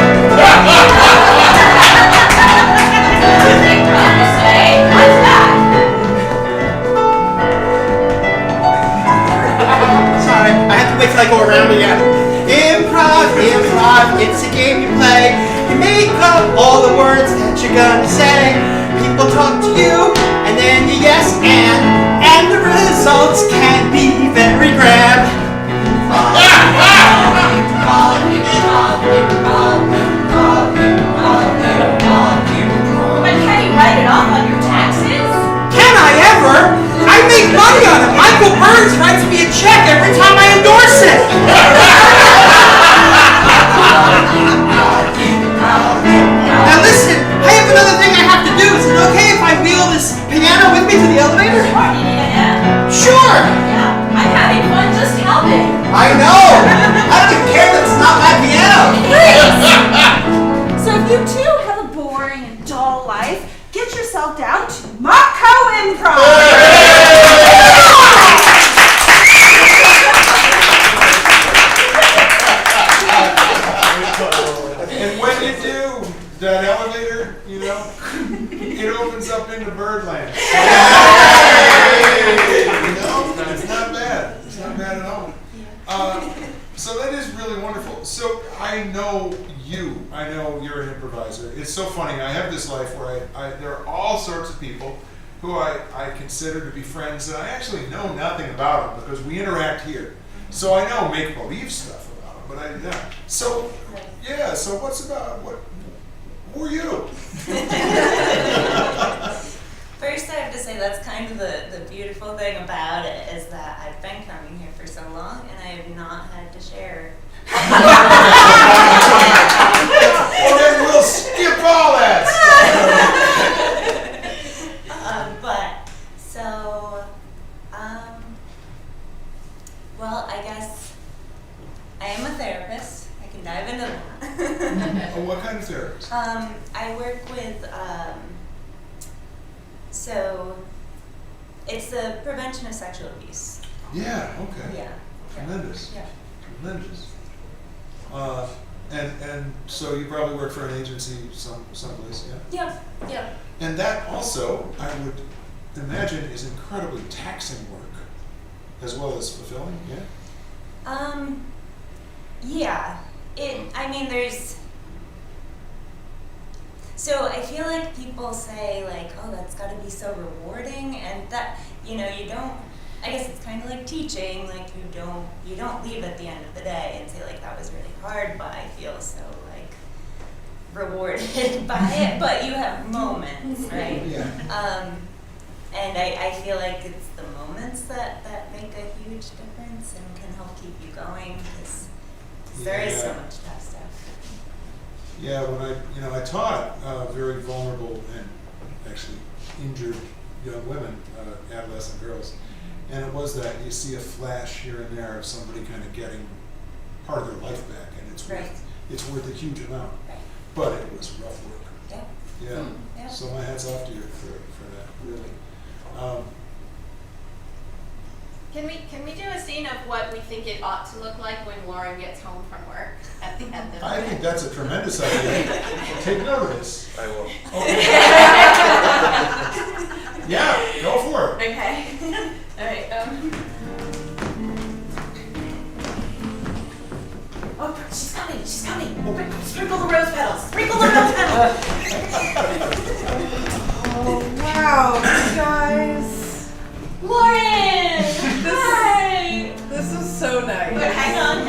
Sorry, I have to wait till I go around again. Improv, improv, it's a game you play. You make up all the words that you're gonna say. People talk to you, and then you yes and the results can be very grand. But can you write it off on your taxes? Can I ever? I make money on it. Michael Burns writes me a check every time I endorse it. Now listen, I have another thing I have to do. Is it okay if I wheel this piano with me to the elevator? Sure, you need a hand. Sure. Yeah, I'm having fun just helping. I know. I don't even care that it's not my piano. So if you too have a boring and dull life, get yourself down to Mako Improv. And when you do, that elevator, you know, it opens up into Birdland. You know, it's not bad. It's not bad at all. So that is really wonderful. So I know you. I know you're an improviser. It's so funny. I have this life where there are all sorts of people who I consider to be friends that I actually know nothing about them because we interact here. So I know make-believe stuff about them, but So, yeah, so who are you? First, I have to say that's kind of the beautiful thing about it is that I've been coming here for so long and I have not had to share. Well, then we'll skip all that well, I guess I am a therapist. I can dive into that. Oh, what kind of therapist? does? I work with, so it's the prevention of sexual abuse. Yeah, okay. Yeah. Tremendous. Yeah. Tremendous. And so you probably work for an agency someplace, yeah? Yeah, yeah. And that also, I would imagine, is incredibly taxing work, as well as fulfilling, yeah? Yeah. I mean, so I feel like people say like, oh, that's gotta be so rewarding, and that, you don't, I guess it's kind of like teaching, like you don't leave at the end of the day and say like, that was really hard, but I feel so like rewarded by it, but you have moments, right? Yeah. And I feel like it's the moments that make a huge difference and can help keep you going, because there is so Yeah. much tough stuff. Yeah, when I taught very vulnerable and actually injured young women, adolescent girls, and it was that you see a flash here and there of somebody kind of getting part of their life back, and it's Right. worth a huge amount. Right. But it was rough work. Yeah. Yeah. Yeah. So my hat's off to you for that, really. Can we do a scene of what we think it ought to look like when Lauren gets home from work at the end of I think that's a tremendous idea. Take note of this. I will. Yeah, go for it. Okay. All right. Oh, she's coming, she's coming. Sprinkle the rose petals, sprinkle the rose petals. Oh, wow, you guys. Lauren! Hi! This is so nice. But hang on,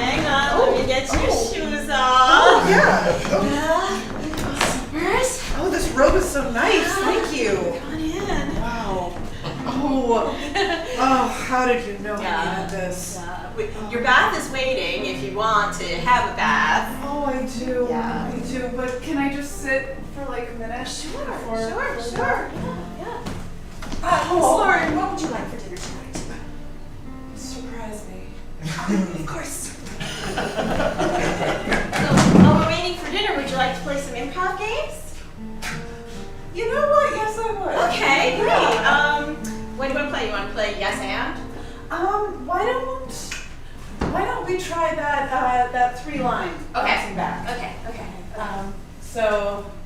let me get your shoes off. Oh, yeah. Slippers? Oh, this robe is so nice. Thank you. Come on in. Wow. Oh, how did you know I needed this? Your bath is waiting if you want to have a bath. Oh, I do. Yeah. I do. But can I just sit for like a minute? Sure. Lauren, what would you like for dinner tonight? Surprise me. Of course. So, while we're waiting for dinner, would you like to play some improv games? You know what? Yes, I would. Okay, great. What do you want to play? You want to play yes and? Why don't we try that 3-line bouncing back? Okay. So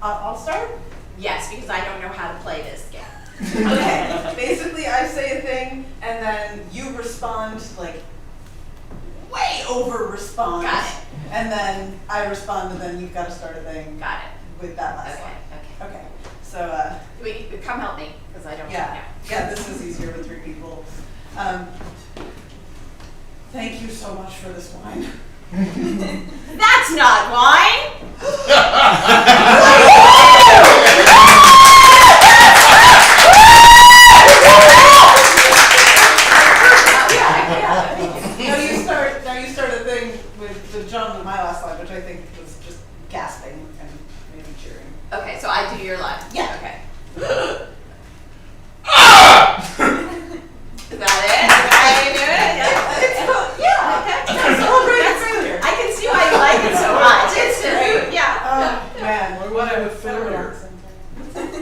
I'll start. Yes, because I don't know how to play this game. Okay. Basically, I say a thing, and then you respond like way over respond. Got it. And then I respond, and then you've got to start a thing. Got it. With that last line. Okay. So Come help me, because I don't know. yeah, this is easier with 3 people. Thank you so much for this wine. That's not wine! Now you start a thing with John with my last line, which I think was just gasping and maybe cheering. Okay, so I do your line. Yeah. Okay. Is that it? Is that how you do it? Yeah. Okay. Celebrate failure. I can see why you like it so much. It's food, yeah. Oh man, Why was it a failure?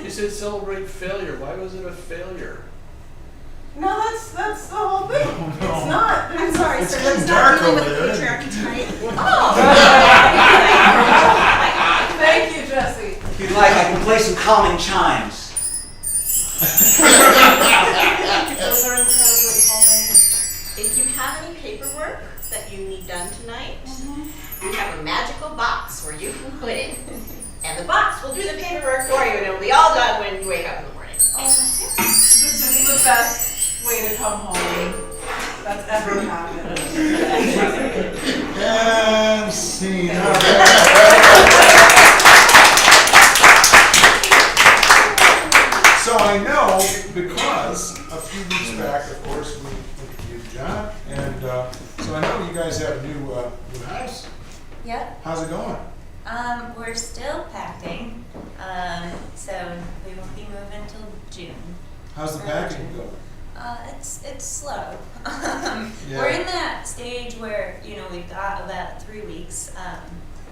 You said celebrate failure. Why was it a failure? No, that's the whole thing. It's not. I'm sorry, It's sir. getting Let's dark not deal with over there. patriarchy tonight. Thank you, Jesse. If you'd like, I can play some calming chimes. Those are incredibly calming. If you have any paperwork that you need done tonight, we have a magical box where you can put it. And the box will do the paperwork for you, and it'll be all done when you wake up in the morning. This is the best way to come home that's ever happened. And scene. So I know because a few weeks back, of course, we interviewed John, and so I know you guys have a new house. Yep. How's it going? We're still packing, so we won't be moving till June. How's the packing going? It's slow. Yeah. We're in that stage where, we've got about 3 weeks,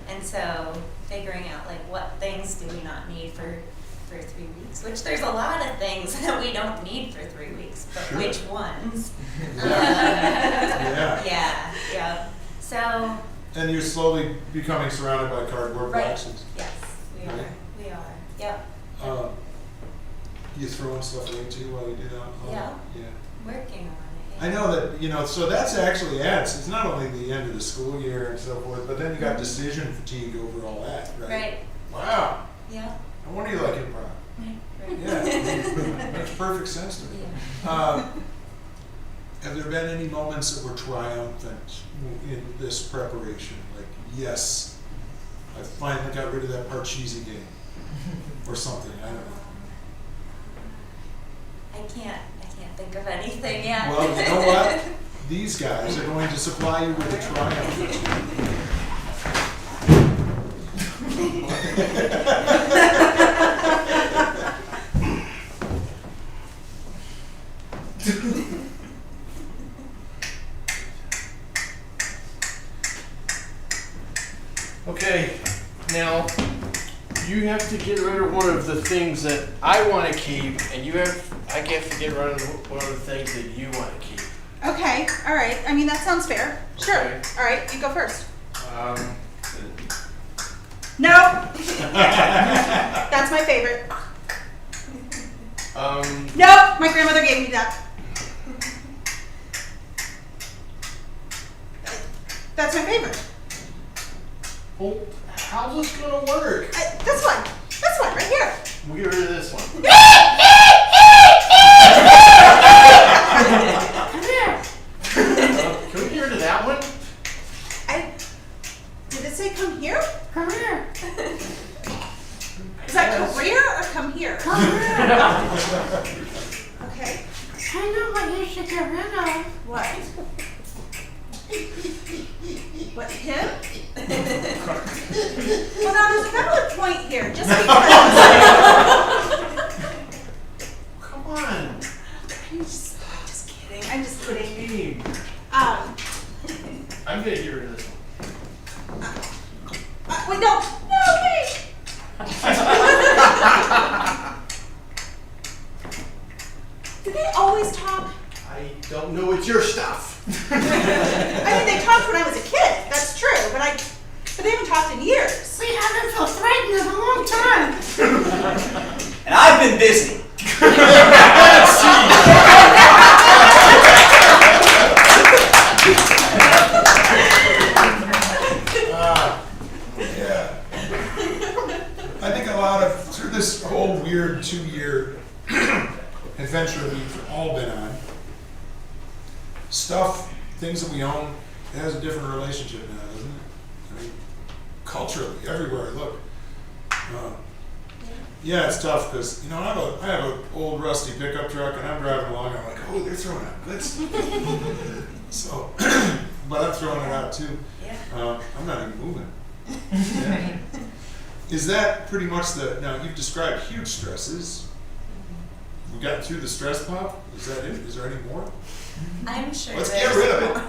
And so figuring out like what things do we not need for 3 weeks, which there's a lot of things that we don't need for 3 weeks, but Sure. which ones? Yeah. So, And you're slowly becoming surrounded by cardboard right, boxes. yes, we Right. are, we are, yep, You throwing stuff away too while you do that? Yeah. Yeah. working on it. I know that, so that's actually adds, it's not only the end of the school year and so forth, but then you got decision fatigue over all that, right? Right, Wow. yeah, No wonder you like improv. right. Yeah, makes perfect sense to me. Yeah. Have there been any moments that were triumphant in this preparation? Like, yes, I finally got rid of that Parcheesi game, or something. I don't know. I can't think of anything yet. Well, you know what? These guys are going to supply you with a triumph. Okay, now you have to get rid of one of the things that I want to keep, and I have to get rid of one of the things that you want to keep. Okay, all right. I mean, that sounds fair. Sure. Okay. All right, you go first. No. That's my favorite. Nope, my grandmother gave me that. That's my favorite. Well, how's this gonna work? This one. This one, right here. We'll get rid of this one. Come here. Can we get rid of that one? Did it say come here? Come here. Is that career or come here? Come here. Okay. I know what you should get rid of. What? What, him? Well, now there's a valid point here, just because. Come on. I'm just kidding. I'm just kidding. I'm gonna get rid of this one. Wait, no, wait. Do they always talk? I don't know, it's your stuff. I mean, they talked when I was a kid. That's true, but they haven't talked in years. We haven't felt threatened in a long time. And I've been busy. Yeah. I think a lot of, through this whole weird 2-year adventure we've all been on, stuff, things that we own, it has a different relationship now, doesn't it? I mean, culturally, everywhere I look. Yeah, it's tough because, I have an old rusty pickup truck and I'm driving along and I'm like, oh, they're throwing out good stuff. So, but I'm throwing it out too. Yeah. I'm not even moving. Yeah. Is that pretty much now you've described huge stresses. We got through the stress pop. Is that it? Is there any more? I'm sure. Let's get rid of it.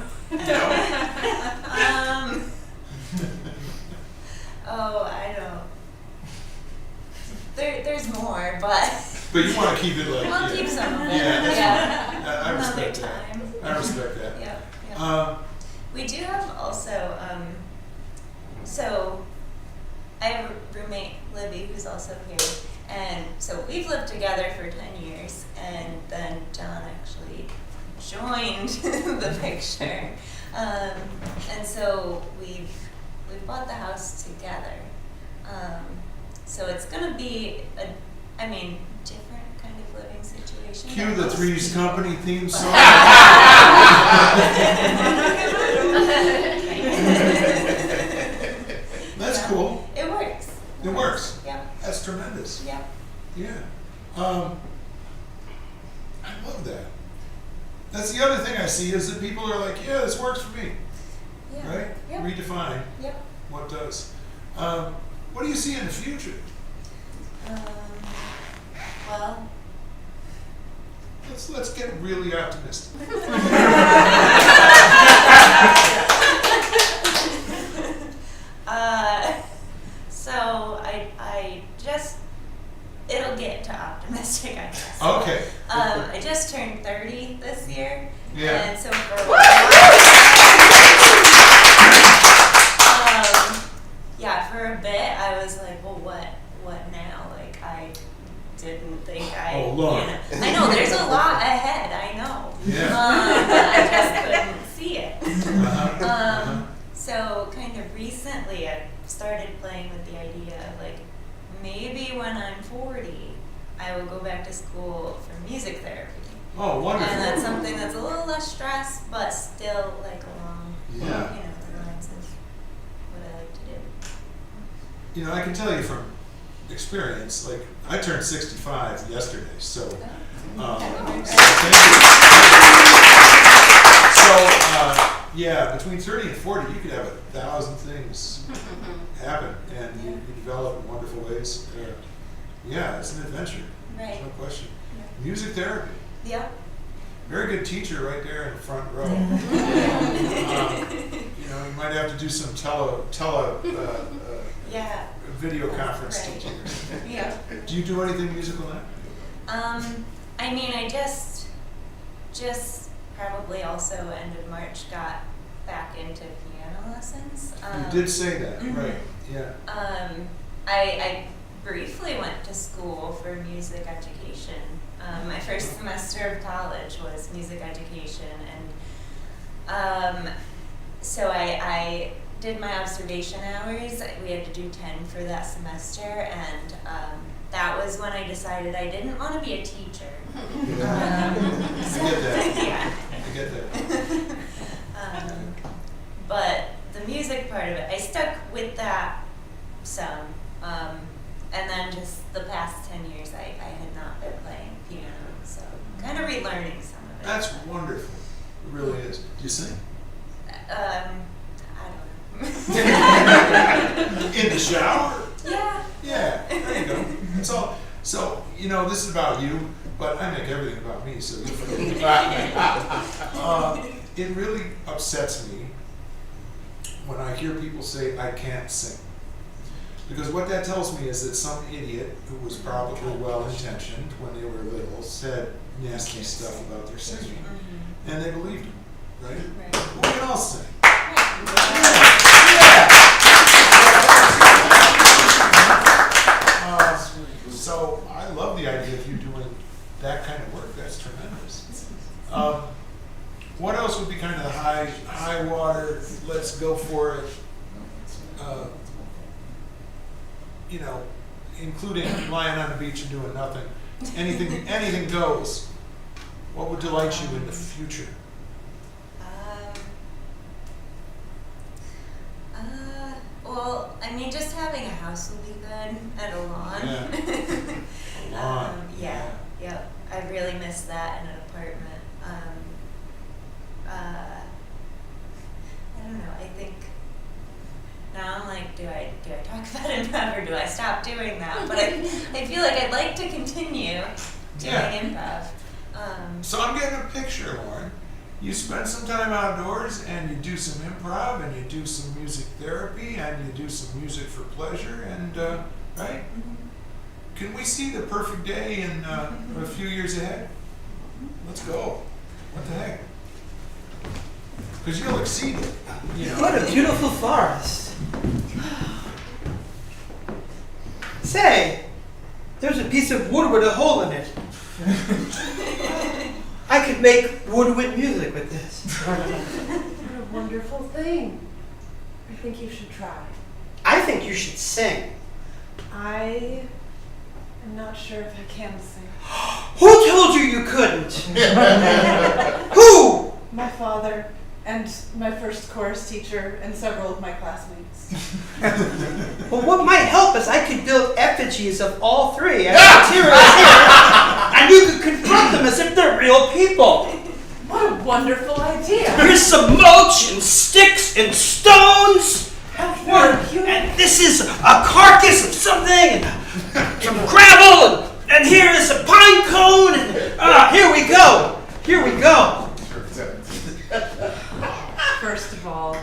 Oh, I don't. There's more, but. But you want to keep it like. I'll keep some of it. Yeah. I Another respect that. time. I respect that. Yeah. We do have also. So, I have a roommate, Libby, who's also here, and so we've lived together for 10 years, and then John actually joined the picture, and so we've bought the house together. So it's gonna be different kind of living situation. Cue the Three's Company theme song. That's cool. It works. It works. Yeah. That's tremendous. Yeah. Yeah. I love that. That's the other thing I see is that people are like, yeah, this works for me. Yeah. Right? Yep. Redefine Yep. what does. What do you see in the future? Well. Let's get really optimistic. 15th this year. Yeah. And so for a while, yeah, for a bit I was like, well, what now? Like, I didn't think Oh, Lord. I know there's a lot ahead. I know. Yeah. I just couldn't see it. Uh-huh. So kind of recently I started playing with the idea of like, maybe when I'm 40, I will go back to school for music therapy. Oh, wonderful. And that's something that's a little less stress, but still like along, Yeah. the lines of what I like to do. You know, I can tell you from experience, like, I turned 65 yesterday, so, so thank you. So, yeah, between 30 and 40, you could have 1,000 things happen, and you develop in wonderful ways. Yeah, it's an adventure. Right. There's no question. Music therapy. Yep. Very good teacher right there in the front row. You know, you might have to do some Yeah. video conference Right. teaching. Yeah. Do you do anything musical now? I mean, I just probably also end of March got back into piano lessons. You did say that, mhm. right? Yeah. I briefly went to school for music education. My first semester of college was music education, and so I did my observation hours. We had to do 10 for that semester, and that was when I decided I didn't want to be a teacher. I get that. Yeah. I get that. But the music part of it, I stuck with that some. And then just the past 10 years, I had not been playing piano, so kind of relearning some of it. That's wonderful. It really is. Do you sing? I don't know. In the shower? Yeah. Yeah, there you go. It's all. So, you know, this is about you, but I make everything about me, so you forget about me. It really upsets me when I hear people say, I can't sing. Because what that tells me is that some idiot who was probably well-intentioned when they were little said nasty stuff about their singing, and they believed him, right? Well, we can all sing. So I love the idea of you doing that kind of work. That's tremendous. What else would be kind of the high water, let's go for it, you know, including lying on the beach and doing nothing. Anything goes. What would delight you in the future? Well, I mean, just having a house would be good, and a lawn. Yeah. A lawn. Yeah. Yep. I really miss that in an apartment. I don't know. I think now I'm like, do I talk about improv or do I stop doing that? But I feel like I'd like to continue doing improv. So I'm getting a picture, Lauren. You spend some time outdoors and you do some improv and you do some music therapy and you do some music for pleasure and right? Can we see the perfect day in a few years ahead? Let's go. What the heck? Because you'll exceed it. You know. What a beautiful forest. Say, there's a piece of wood with a hole in it. I could make woodwind music with this. What a wonderful thing. I think you should try. I think you should sing. I am not sure if I can sing. Who told you you couldn't? Who? My father and my first chorus teacher and several of my classmates. Well, what might help is I could build effigies of all three as materials here, and you could confront them as if they're real people. What a wonderful idea! Here's some mulch and sticks and stones. And this is a carcass of something, and some gravel, and here is a pine cone, and here we go. Here we go. First of all,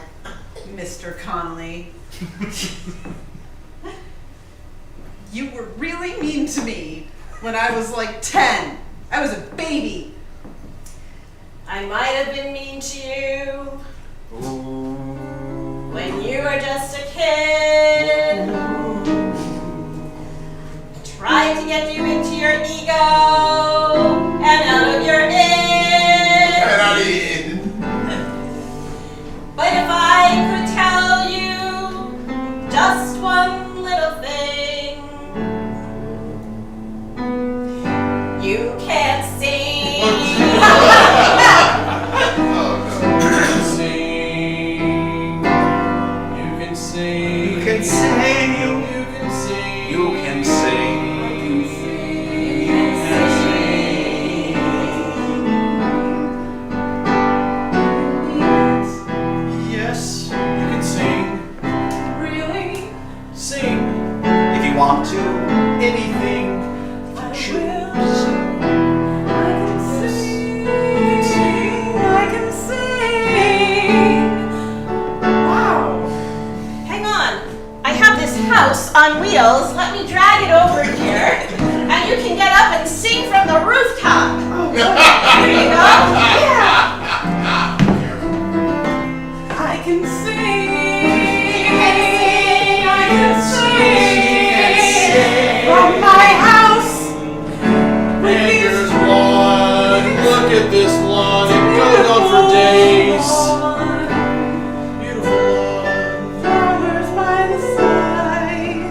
Mr. Connolly, you were really mean to me when I was like 10. I was a baby. I might have been mean to you when you were just a kid. I tried to get you into your ego and out of your id. But if I could tell you just one little thing, you can't sing. You can sing. You can sing. You can sing. You can sing. Yes, you can sing. Really? Sing If you want to. anything. Choose. I can sing. I can sing. Wow. Hang on. I have this house on wheels. Let me drag it over here. And you can get up and sing from the rooftop. Oh, There you go. Yeah. I can sing. I can sing. From my house. And here's one. Look at this lawn. It goes on for days. Beautiful lawn. Flowers by the side.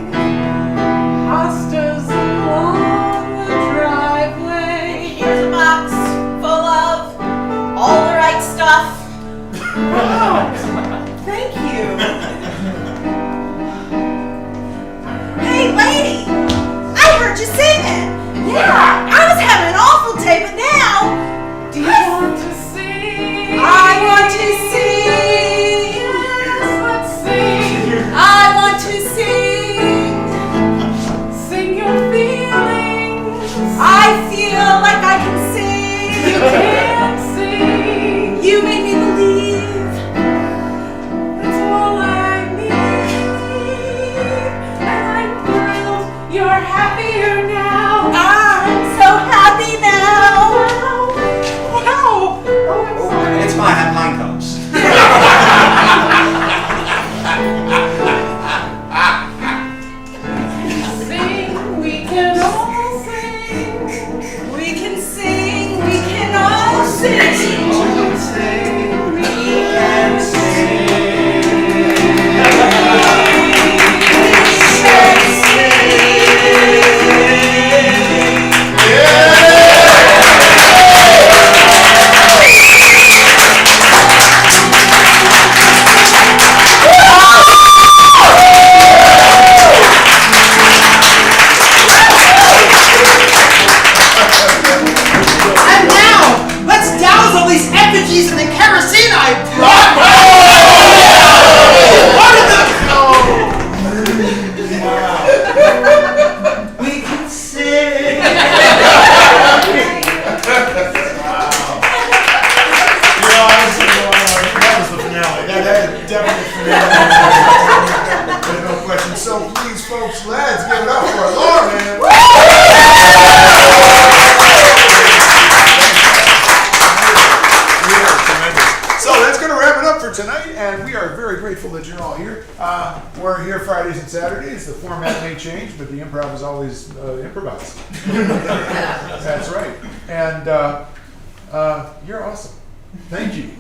Hostas along the driveway. Here's a box full of all the right stuff. Wow. Thank you. Hey, lady! I heard you singing! Yeah. I was having an awful day, but now Do you want to sing? I want to sing! Yes, let's sing. I want to sing! Sing your feelings. I feel like I can sing! You can sing. You made me believe! That's all I need. And I'm thrilled you're happier now. I'm so happy now! Wow. Oh, I'm sorry. It's fine, I'm line comes. Sing, we can all sing. We can sing, we can all sing! We can And now, let's douse all these effigies in the kerosene I brought. We can sing. That was the finale. That definitely finale. There's no question. So please, folks, let's give it up for Lauren. So that's going to wrap it up for tonight, and we are very grateful that you're all here. We're here Fridays and Saturdays. The format may change, but the improv is always improvised. That's right. And you're awesome. Thank you.